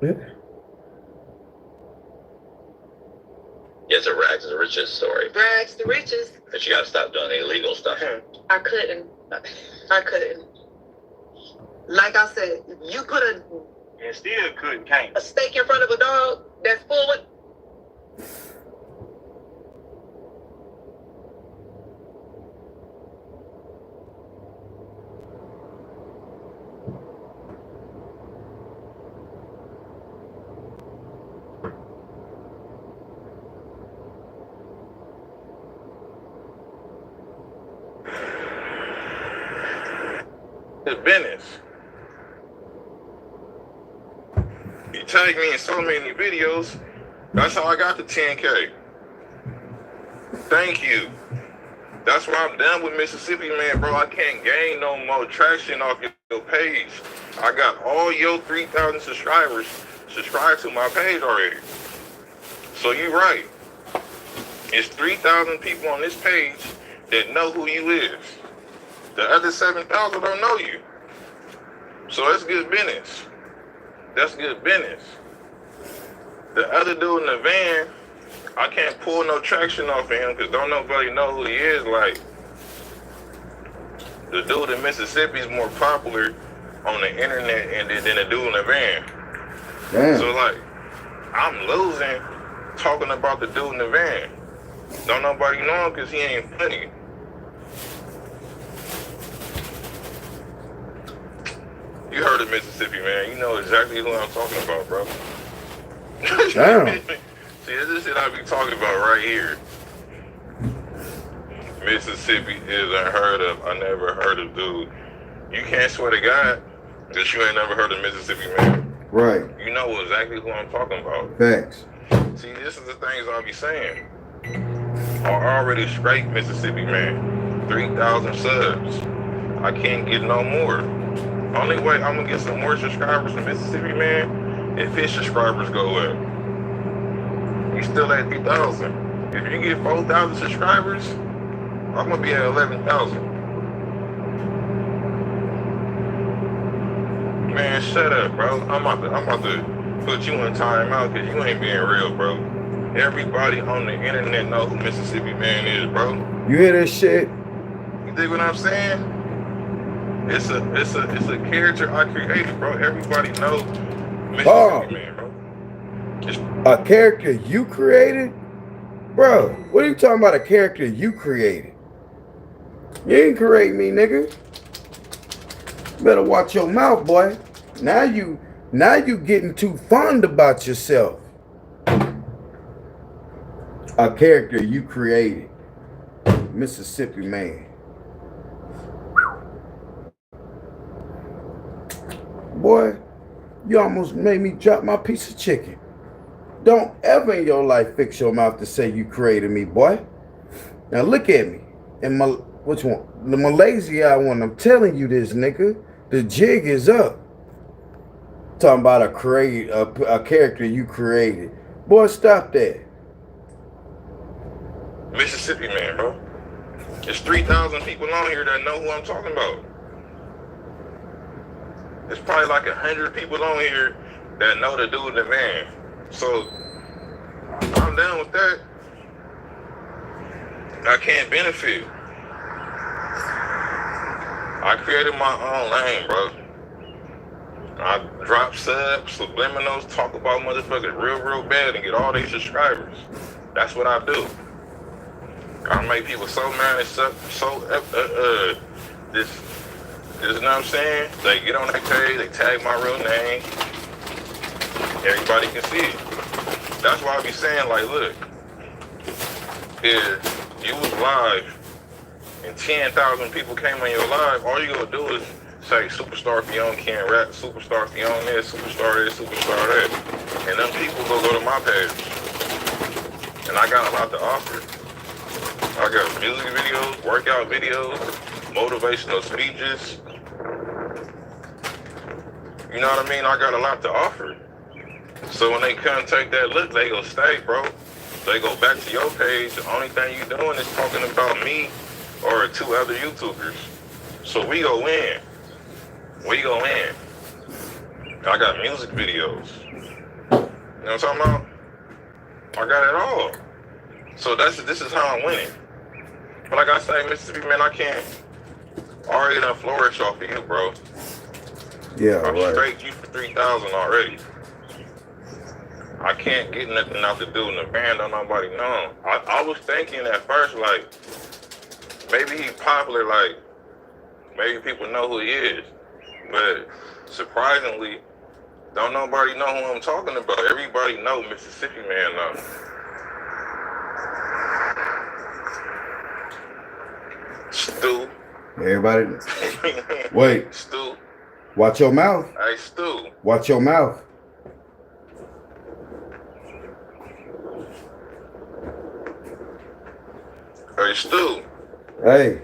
S3: Yeah.
S6: It's a rags to riches story.
S7: Rags to riches.
S6: But you gotta stop doing the illegal stuff.
S7: I couldn't. Like I said, you put a
S6: And still can't.
S7: a steak in front of a dog that's full with.
S8: It's business. You tag me in so many videos. That's how I got the 10K. Thank you. That's why I'm done with Mississippi, man, bro. I can't gain no more traction off your page. I got all your 3,000 subscribers subscribed to my page already. So you're right. It's 3,000 people on this page that know who you is. The other 7,000 don't know you. So that's good business. That's good business. The other dude in the van, I can't pull no traction off of him because don't nobody know who he is. Like, the dude in Mississippi is more popular on the internet than the dude in the van.
S3: Damn.
S8: So, like, I'm losing talking about the dude in the van. Don't nobody know him because he ain't funny. You heard of Mississippi, man. You know exactly who I'm talking about, bro.
S3: Damn.
S8: See, this is shit I be talking about right here. Mississippi is unheard of. I never heard of, dude. You can't swear to God that you ain't never heard of Mississippi, man.
S3: Right.
S8: You know exactly who I'm talking about.
S3: Facts.
S8: See, this is the things I be saying. I already scraped Mississippi, man. 3,000 subs. I can't get no more. Only way I'm gonna get some more subscribers from Mississippi, man, if his subscribers go up. You still at 3,000. If you get 4,000 subscribers, I'm gonna be at 11,000. Man, shut up, bro. I'm about to put you in timeout because you ain't being real, bro. Everybody on the internet know who Mississippi Man is, bro.
S3: You hear this shit?
S8: You dig what I'm saying? It's a character I created, bro. Everybody knows Mississippi Man, bro.
S3: A character you created? Bro, what are you talking about, a character you created? You ain't create me, nigga. Better watch your mouth, boy. Now you getting too fond about yourself. A character you created. Mississippi Man. Boy, you almost made me drop my piece of chicken. Don't ever in your life fix your mouth to say you created me, boy. Now look at me. And my which one? The Malaysia one. I'm telling you this, nigga. The jig is up. Talking about a character you created. Boy, stop that.
S8: Mississippi man, bro. There's 3,000 people on here that know who I'm talking about. There's probably like 100 people on here that know the dude, the man. So I'm done with that. I can't benefit. I created my own lane, bro. I drop subs, subliminals, talk about motherfuckers real bad and get all these subscribers. That's what I do. I make people so mad and this, you know what I'm saying? They get on their page, they tag my real name. Everybody can see it. That's why I be saying, like, look, if you was live and 10,000 people came on your live, all you gonna do is say, Superstar Fion can't rap, Superstar Fion this, Superstar this, Superstar that. And them people go to my page. And I got a lot to offer. I got music videos, workout videos, motivational speeches. You know what I mean? I got a lot to offer. So when they come take that look, they go stay, bro. They go back to your page. The only thing you doing is talking about me or 2 other YouTubers. So we go in. We go in. I got music videos. You know what I'm talking about? I got it all. So this is how I'm winning. But like I say, Mississippi man, I can't already done flourish off of you, bro.
S3: Yeah,
S8: I'm
S3: right.
S8: straight you for 3,000 already. I can't get nothing out the dude in the band, don't nobody know. I was thinking at first, like, maybe he's popular, like, maybe people know who he is. But surprisingly, don't nobody know who I'm talking about. Everybody know Mississippi man though. Stu.
S3: Everybody. Wait.
S8: Stu.
S3: Watch your mouth.
S8: Hey, Stu.
S3: Watch your mouth.
S8: Hey, Stu.
S3: Hey.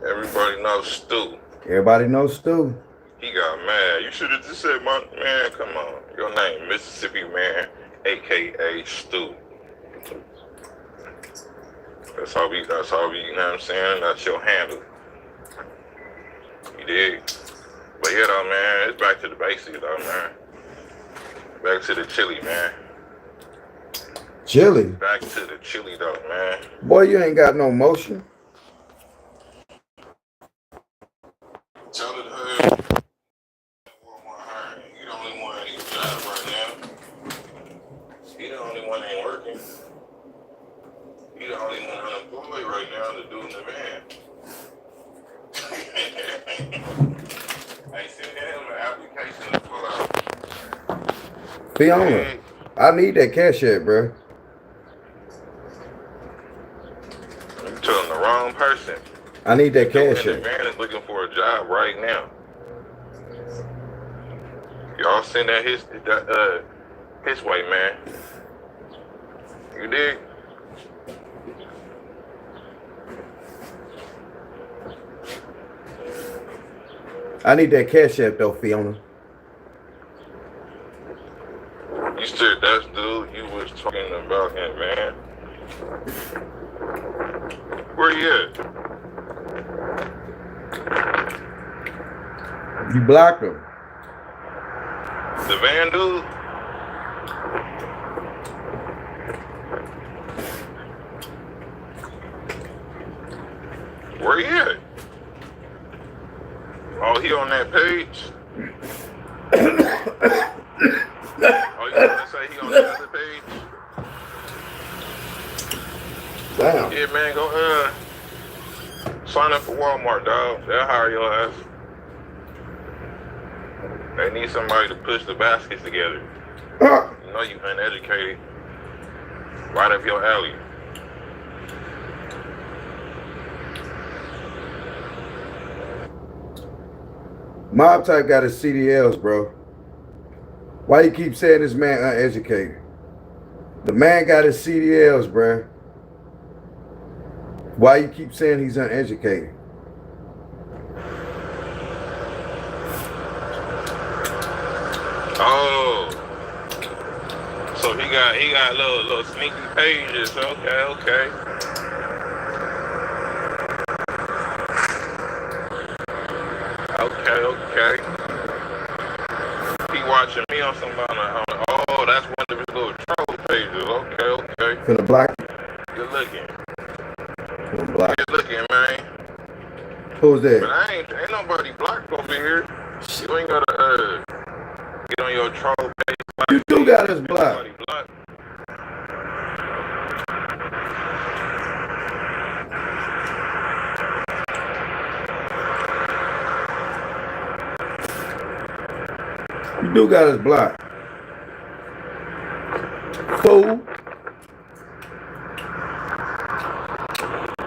S8: Everybody knows Stu.
S3: Everybody knows Stu.
S8: He got mad. You should have just said, my man, come on. Your name, Mississippi man, a.k.a. Stu. That's how we, you know what I'm saying? That's your handle. You dig? But yeah, though, man, it's back to the basics, though, man. Back to the chili, man.
S3: Chili.
S8: Back to the chili, though, man.
S3: Boy, you ain't got no motion.
S8: Tell it to her. You the only one that ain't got a job right now. You the only one that ain't working. You the only one unemployed right now to do in the van. Hey, send him an application to fill out.
S3: Fiona, I need that cash app, bro.
S8: You telling the wrong person.
S3: I need that cash
S8: The
S3: app.
S8: van is looking for a job right now. Y'all send that his way, man. You dig?
S3: I need that cash app though, Fiona.
S8: You said that's dude you was talking about him, man. Where you at?
S3: You blocked him.
S8: The van dude? Where you at? Oh, he on that page? Oh, you gonna say he on that other page?
S3: Damn.
S8: Yeah, man, go sign up for Walmart, dog. They'll hire your ass. They need somebody to push the baskets together. You know you uneducated. Right up your alley.
S3: Mob Type got his CDLs, bro. Why you keep saying this man uneducated? The man got his CDLs, bruh. Why you keep saying he's uneducated?
S8: Oh, so he got little sneaky pages. Okay. Okay. He watching me on oh, that's one of his little troll pages. Okay.
S3: Finna block.
S8: Good looking.
S3: Finna block.
S8: Good looking, man.
S3: Who's that?
S8: But ain't nobody blocked over here. You ain't gotta get on your troll page.
S3: You do got us blocked.
S8: Nobody blocked.
S3: You do got us blocked. Fool.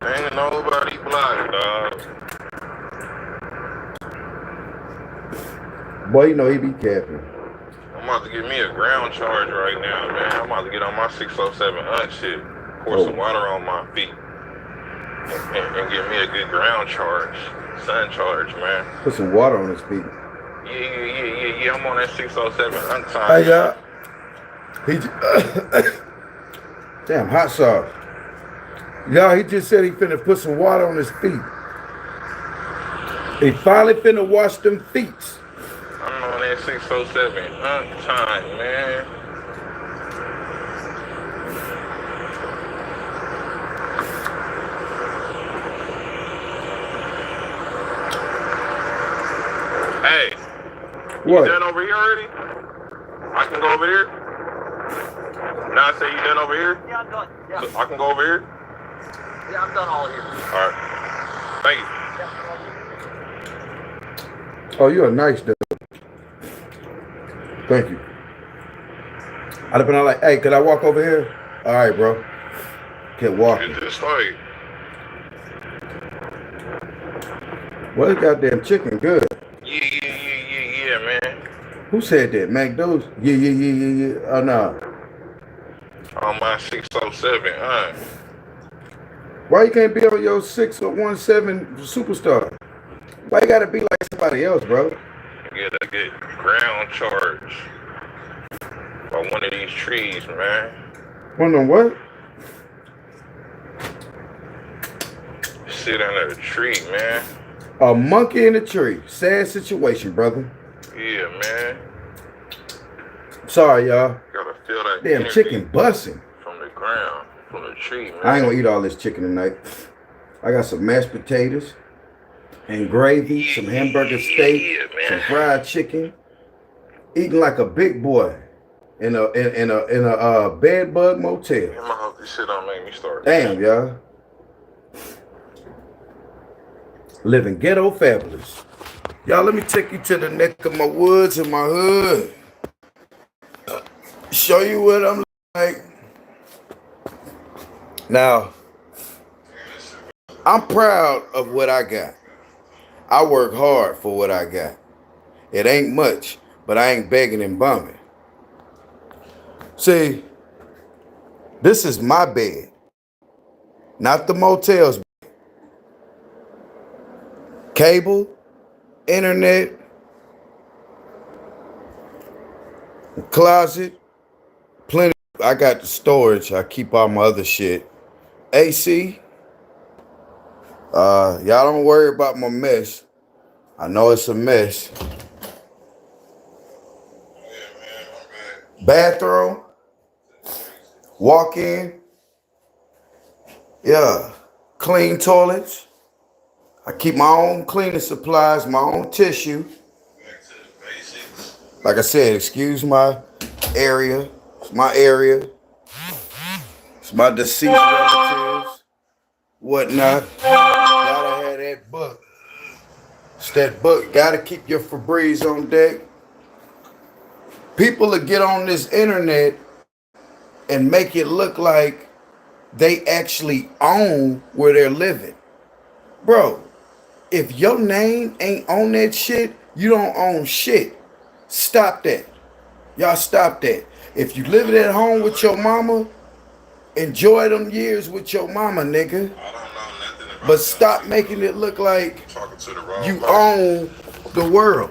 S8: Ain't nobody blocked, dog.
S3: Boy, you know he be capping.
S8: I'm about to get me a ground charge right now, man. I'm about to get on my 607 hunt shit. Pour some water on my feet. And get me a good ground charge. Sun charge, man.
S3: Put some water on his feet.
S8: Yeah. I'm on that 607 hunt time.
S3: Hey, y'all. Damn, hot sauce. Y'all, he just said he finna put some water on his feet. He finally finna wash them feet.
S8: I'm on that 607 hunt time, man. Hey.
S3: What?
S8: You done over here already? I can go over here? Now I say you done over here?
S2: Yeah, I'm done. Yeah.
S8: So I can go over here?
S2: Yeah, I'm done all here.
S8: Alright. Thank you.
S3: Oh, you're a nice dude. Thank you. I'd have been like, hey, could I walk over here? All right, bro. Kept walking.
S8: Get this fight.
S3: Well, this goddamn chicken good.
S8: Yeah, man.
S3: Who said that? McDo's? Yeah. Oh, no.
S8: On my 607,
S3: Why you can't be on your 617 superstar? Why you gotta be like somebody else, bro?
S8: Get a good ground charge by one of these trees, man.
S3: One on what?
S8: Sit under the tree, man.
S3: A monkey in a tree. Sad situation, brother.
S8: Yeah, man.
S3: Sorry, y'all.
S8: Gotta feel that
S3: Damn
S8: energy
S3: chicken busting.
S8: from the ground, from the tree, man.
S3: I ain't gonna eat all this chicken tonight. I got some mashed potatoes and gravy, some hamburger steak, some fried chicken. Eating like a big boy in a bed bug motel.
S8: I hope this shit don't make me start.
S3: Damn, y'all. Living ghetto fabulous. Y'all, let me take you to the neck of my woods and my hood. Show you what I'm like. Now, I'm proud of what I got. I work hard for what I got. It ain't much, but I ain't begging and bumming. See, this is my bed, not the motel's bed. Cable, internet, closet, plenty. I got the storage. I keep all my other shit. AC. Y'all don't worry about my mess. I know it's a mess. Bathroom. Walk in. Yeah. Clean toilets. I keep my own cleaning supplies, my own tissue. Like I said, excuse my area. It's my area. It's my deceased relatives. Whatnot. Gotta have that book. It's that book. Gotta keep your Febreze on deck. People that get on this internet and make it look like they actually own where they're living. Bro, if your name ain't on that shit, you don't own shit. Stop that. Y'all stop that. If you living at home with your mama, enjoy them years with your mama, nigga.
S8: I don't know nothing about
S3: But stop
S8: that,
S3: making
S8: bro.
S3: it look like
S8: Talking to the wrong
S3: you
S8: person.
S3: own the world.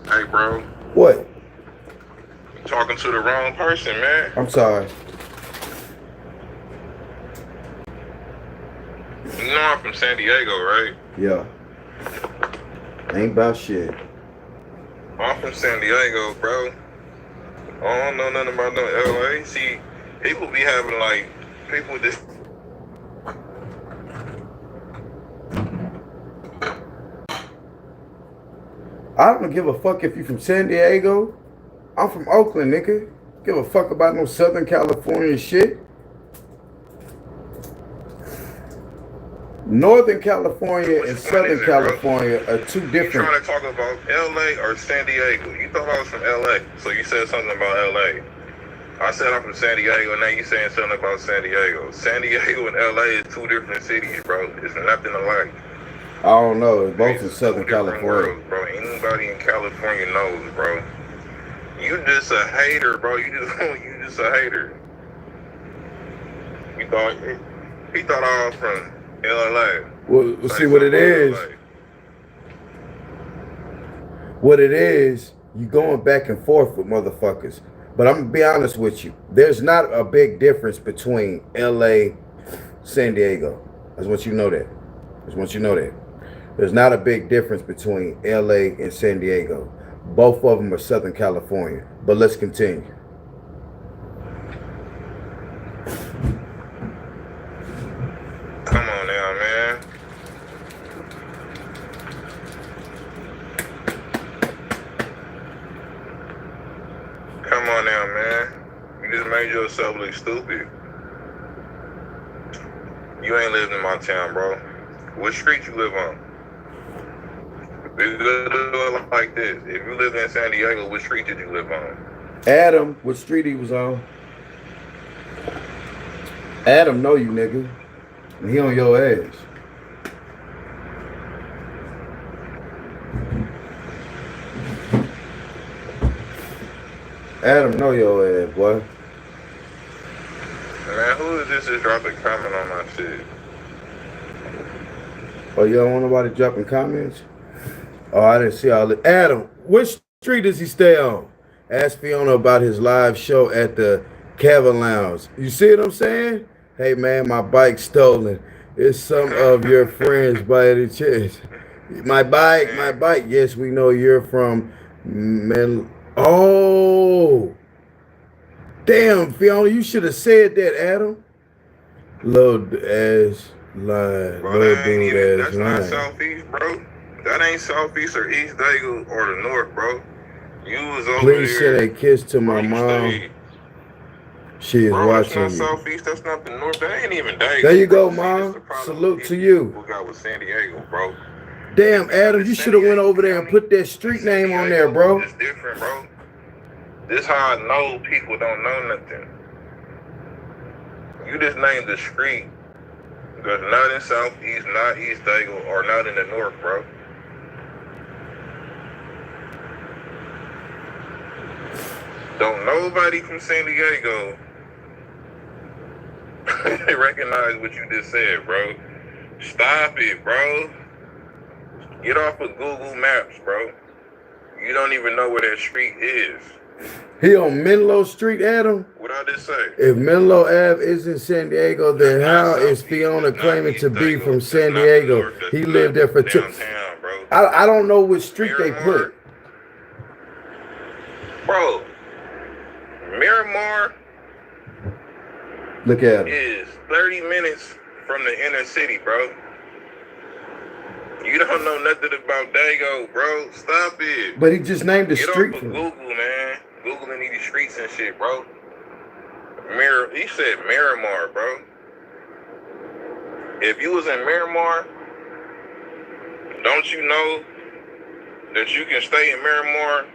S8: Hey, bro.
S3: What?
S8: You talking to the wrong person, man.
S3: I'm sorry.
S8: You know I'm from San Diego, right?
S3: Yeah. Ain't about shit.
S8: I'm from San Diego, bro. I don't know nothing about no LA. See, people be having like people just.
S3: I don't give a fuck if you from San Diego. I'm from Oakland, nigga. Give a fuck about no Southern California shit. Northern California and Southern California are two
S8: You
S3: different.
S8: trying to talk about LA or San Diego? You thought I was from LA, so you said something about LA. I said I'm from San Diego, and now you saying something about San Diego. San Diego and LA is two different cities, bro. It's nothing alike.
S3: I don't know. It's both in
S8: It's
S3: Southern
S8: two different
S3: California.
S8: worlds, bro. Anybody in California knows, bro. You just a hater, bro. You just a hater. He thought I was from LA.
S3: Well, see what it is. What it is, you going back and forth with motherfuckers. But I'm gonna be honest with you. There's not a big difference between LA, San Diego. I just want you to know that. There's not a big difference between LA and San Diego. Both of them are Southern California. But let's continue.
S8: Come on now, man. Come on now, man. You just made yourself look stupid. You ain't lived in my town, bro. What street you live on? We could do it like this. If you live in San Diego, what street did you live on?
S3: Adam, what street he was on? Adam know you, nigga. And he on your ass. Adam know your ass, boy.
S8: Man, who is this that dropped a comment on my shit?
S3: Oh, you don't want nobody dropping comments? Oh, I didn't see all it. Adam, which street does he stay on? Ask Fiona about his live show at the Cavern Lounge. You see what I'm saying? Hey, man, my bike's stolen. It's some of your friends by any chance. My bike. Yes, we know you're from Oh. Damn, Fiona, you should have said that, Adam. Little ass line.
S8: Bro,
S3: Little
S8: that ain't
S3: dude
S8: even,
S3: ass
S8: that's not
S3: line.
S8: Southeast, bro. That ain't Southeast or East Dago or the North, bro. You was over
S3: Please
S8: there.
S3: send a kiss to my
S8: where you
S3: mom.
S8: stayed.
S3: She is
S8: Bro,
S3: watching
S8: that's not
S3: you.
S8: Southeast, that's not the North. That ain't even Dago.
S3: There you go,
S8: See,
S3: Mom.
S8: this the problem
S3: Salute
S8: with
S3: to
S8: these
S3: you.
S8: people got with San Diego, bro.
S3: Damn, Adam, you
S8: San
S3: should have went
S8: Diego
S3: over there and
S8: County,
S3: put that street
S8: San
S3: name on
S8: Diego
S3: there, bro.
S8: is different, bro. This how I know people don't know nothing. You just named the street that's not in Southeast, not East Dago, or not in the North, bro. Don't nobody from San Diego recognize what you just said, bro. Stop it, bro. Get off of Google Maps, bro. You don't even know where that street is.
S3: He on Menlo Street, Adam?
S8: What I just say?
S3: If Menlo Ave is in San Diego, then how is Fiona claiming to be from San Diego? He lived there for two.
S8: Downtown, bro.
S3: I don't know which street they
S8: Miramar.
S3: put.
S8: Bro, Miramar
S3: Look at him.
S8: is 30 minutes from the inner city, bro. You don't know nothing about Dago, bro. Stop it.
S3: But he just named the
S8: Get
S3: street
S8: off
S3: for
S8: of
S3: him.
S8: Google, man. Googling these streets and shit, bro. He said Miramar, bro. If you was in Miramar, don't you know that you can stay in Miramar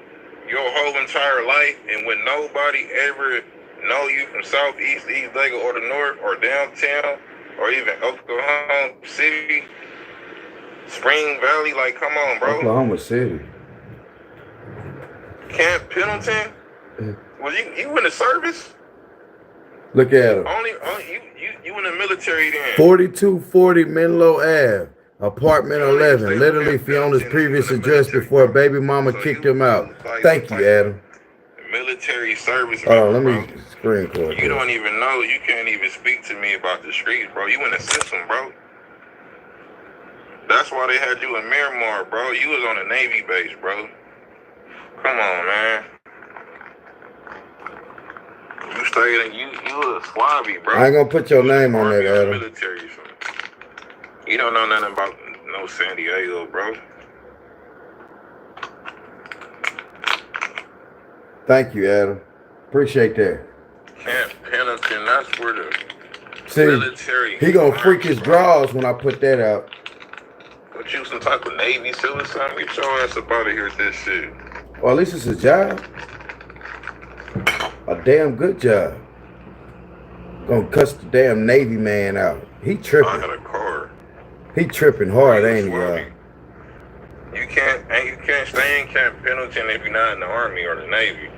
S8: your whole entire life and when nobody ever know you from Southeast, East Dago, or the North, or downtown, or even Oklahoma City, Spring Valley? Like, come on, bro.
S3: Oklahoma City.
S8: Camp Pendleton? Well, you in the service?
S3: Look at him.
S8: Only you in the military then.
S3: 4240 Menlo Ave, apartment
S8: You don't even
S3: 11.
S8: stay
S3: Literally
S8: with
S3: Fiona's
S8: Hampton,
S3: previous
S8: you in the
S3: address
S8: military,
S3: before
S8: bro.
S3: baby mama
S8: So
S3: kicked
S8: you
S3: him out.
S8: like
S3: Thank
S8: some
S3: you,
S8: type
S3: Adam.
S8: of military service
S3: Hold on,
S8: member,
S3: let me
S8: bro.
S3: screen record
S8: You
S3: this.
S8: don't even know. You can't even speak to me about the streets, bro. You in the system, bro. That's why they had you in Miramar, bro. You was on a Navy base, bro. Come on, man. You stayed in, you a swabby, bro.
S3: I ain't gonna put your
S8: You
S3: name on
S8: Army
S3: that,
S8: or
S3: Adam.
S8: military, so. You don't know nothing about no San Diego, bro.
S3: Thank you, Adam. Appreciate that.
S8: Camp Pendleton, that's where the
S3: See,
S8: military.
S3: he gonna freak
S8: march,
S3: his
S8: bro.
S3: draws when I put that out.
S8: What you some type of Navy SEAL or something? Get your ass up out of here with this shit.
S3: Or at least it's a job. A damn good job. Gonna cuss the damn Navy man out. He
S8: I had
S3: tripping.
S8: a car.
S3: He tripping hard,
S8: You
S3: ain't he, y'all?
S8: swabby. You can't stay in Camp Pendleton if you're not in the Army or the Navy.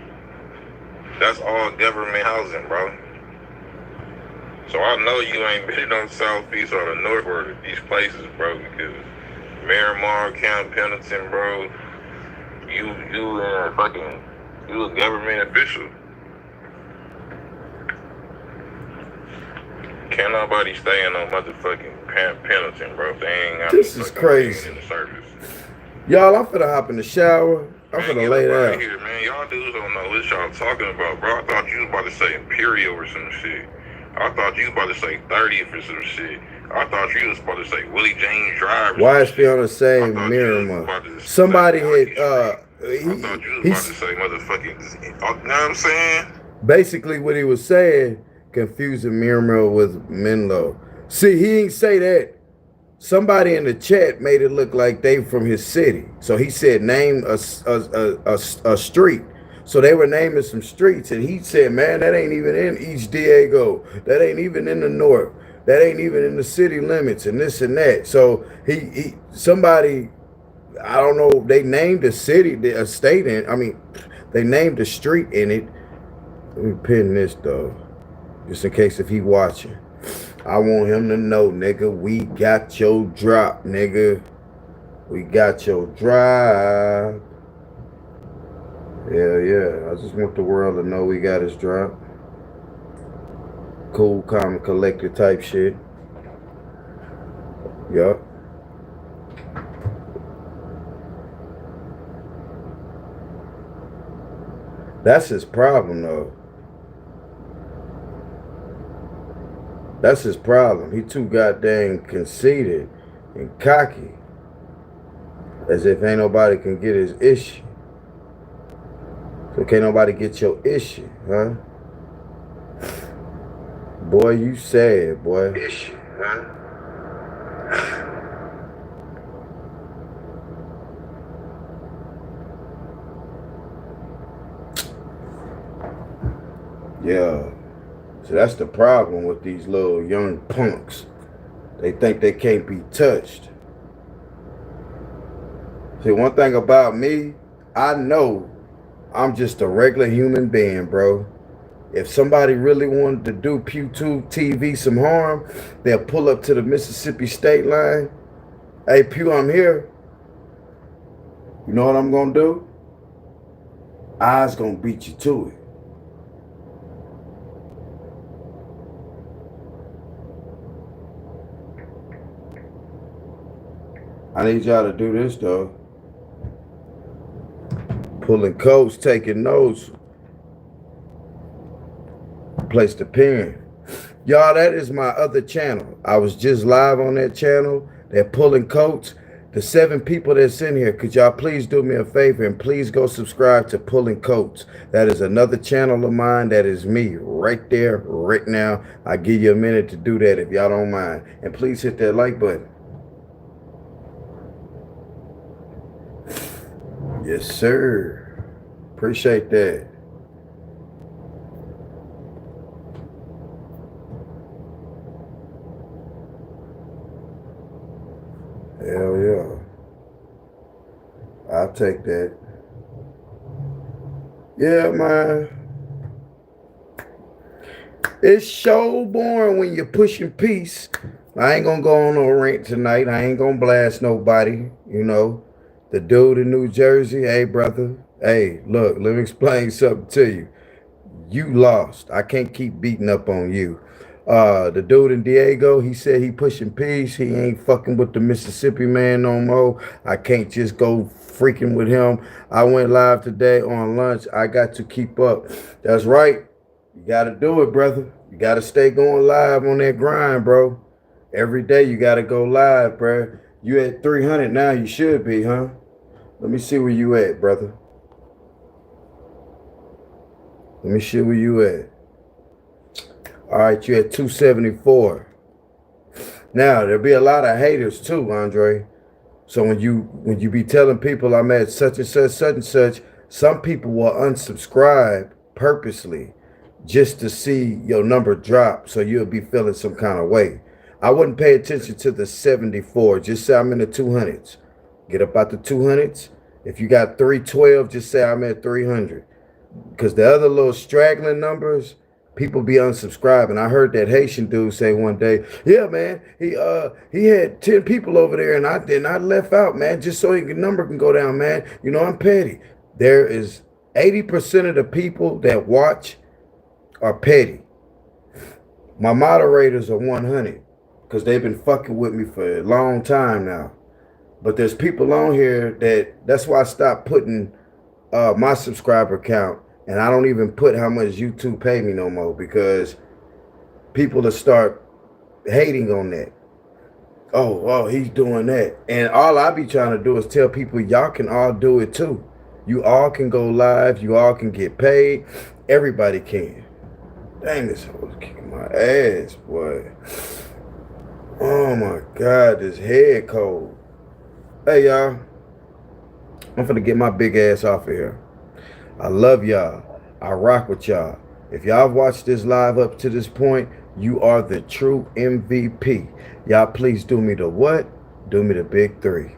S8: That's all government housing, bro. So I know you ain't been on Southeast or the North or these places, bro, because Miramar, Camp Pendleton, bro, you a government official. Can't nobody stay in no motherfucking Camp Pendleton, bro. If they ain't got
S3: This is crazy.
S8: in the service.
S3: Y'all, I'm finna hop in the shower. I'm
S8: Man,
S3: finna
S8: get
S3: lay
S8: up outta
S3: down.
S8: here, man. Y'all dudes don't know what y'all talking about, bro. I thought you was about to say Imperial or some shit. I thought you was about to say 30th or some shit. I thought you was about to say Willie James Drive.
S3: Why is Fiona saying
S8: I thought you was
S3: Miramar?
S8: about to say
S3: Somebody
S8: Market
S3: had
S8: Street. I thought you was about to
S3: he's
S8: say motherfucking, you know what I'm saying?
S3: basically what he was saying, confusing Miramar with Menlo. See, he ain't say that. Somebody in the chat made it look like they from his city. So he said name a street. So they were naming some streets, and he said, man, that ain't even in East Diego. That ain't even in the north. That ain't even in the city limits, and this and that. So somebody, I don't know, they named a city, a state in, I mean, they named a street in it. Let me pin this though, just in case if he watching. I want him to know, nigga, we got your drop, nigga. We got your drive. Hell yeah. I just want the world to know we got his drop. Cool, calm, and collected type shit. Yup. That's his problem, though. That's his problem. He too goddamn conceited and cocky. As if ain't nobody can get his issue. So can't nobody get your issue, huh? Boy, you sad, boy.
S8: Issue, huh?
S3: Yeah. So that's the problem with these little young punks. They think they can't be touched. See, one thing about me, I know I'm just a regular human being, bro. If somebody really wanted to do PughTube TV some harm, they'll pull up to the Mississippi state line. Hey, Pew, I'm here. You know what I'm gonna do? I's gonna beat you to it. I need y'all to do this, though. Pulling coats, taking notes. Place the pen. Y'all, that is my other channel. I was just live on that channel. They're pulling coats. The 7 people that's in here, could y'all please do me a favor and please go subscribe to Pulling Coats. That is another channel of mine. That is me right there, right now. I give you a minute to do that if y'all don't mind. And please hit that like button. Yes, sir. Appreciate that. Hell yeah. I'll take that. Yeah, man. It's so boring when you're pushing peace. I ain't gonna go on no rant tonight. I ain't gonna blast nobody. You know, the dude in New Jersey. Hey, brother. Hey, look. Let me explain something to you. You lost. I can't keep beating up on you. The dude in Diego, he said he pushing peace. He ain't fucking with the Mississippi man no more. I can't just go freaking with him. I went live today on lunch. I got to keep up. That's right. You got to do it, brother. You got to stay going live on that grind, bro. Every day you got to go live, bro. You at 300 now. You should be, huh? Let me see where you at, brother. Let me see where you at. All right, you at 274. Now, there'll be a lot of haters too, Andre. So when you be telling people I'm at such and such, some people will unsubscribe purposely just to see your number drop, so you'll be feeling some kind of way. I wouldn't pay attention to the 74. Just say I'm in the 200s. Get up out the 200s. If you got 312, just say I'm at 300. Because the other little straggling numbers, people be unsubscribing. I heard that Haitian dude say one day, yeah, man, he had 10 people over there and I left out, man, just so his number can go down, man. You know, I'm petty. There is 80% of the people that watch are petty. My moderators are 100 because they've been fucking with me for a long time now. But there's people on here that's why I stopped putting my subscriber count, and I don't even put how much YouTube pay me no more, because people will start hating on that. Oh, he's doing that. And all I be trying to do is tell people y'all can all do it too. You all can go live. You all can get paid. Everybody can. Dang, this hoe's kicking my ass, boy. Oh my God, this head cold. Hey, y'all. I'm finna get my big ass off of here. I love y'all. I rock with y'all. If y'all watched this live up to this point, you are the true MVP. Y'all please do me the what? Do me the big 3.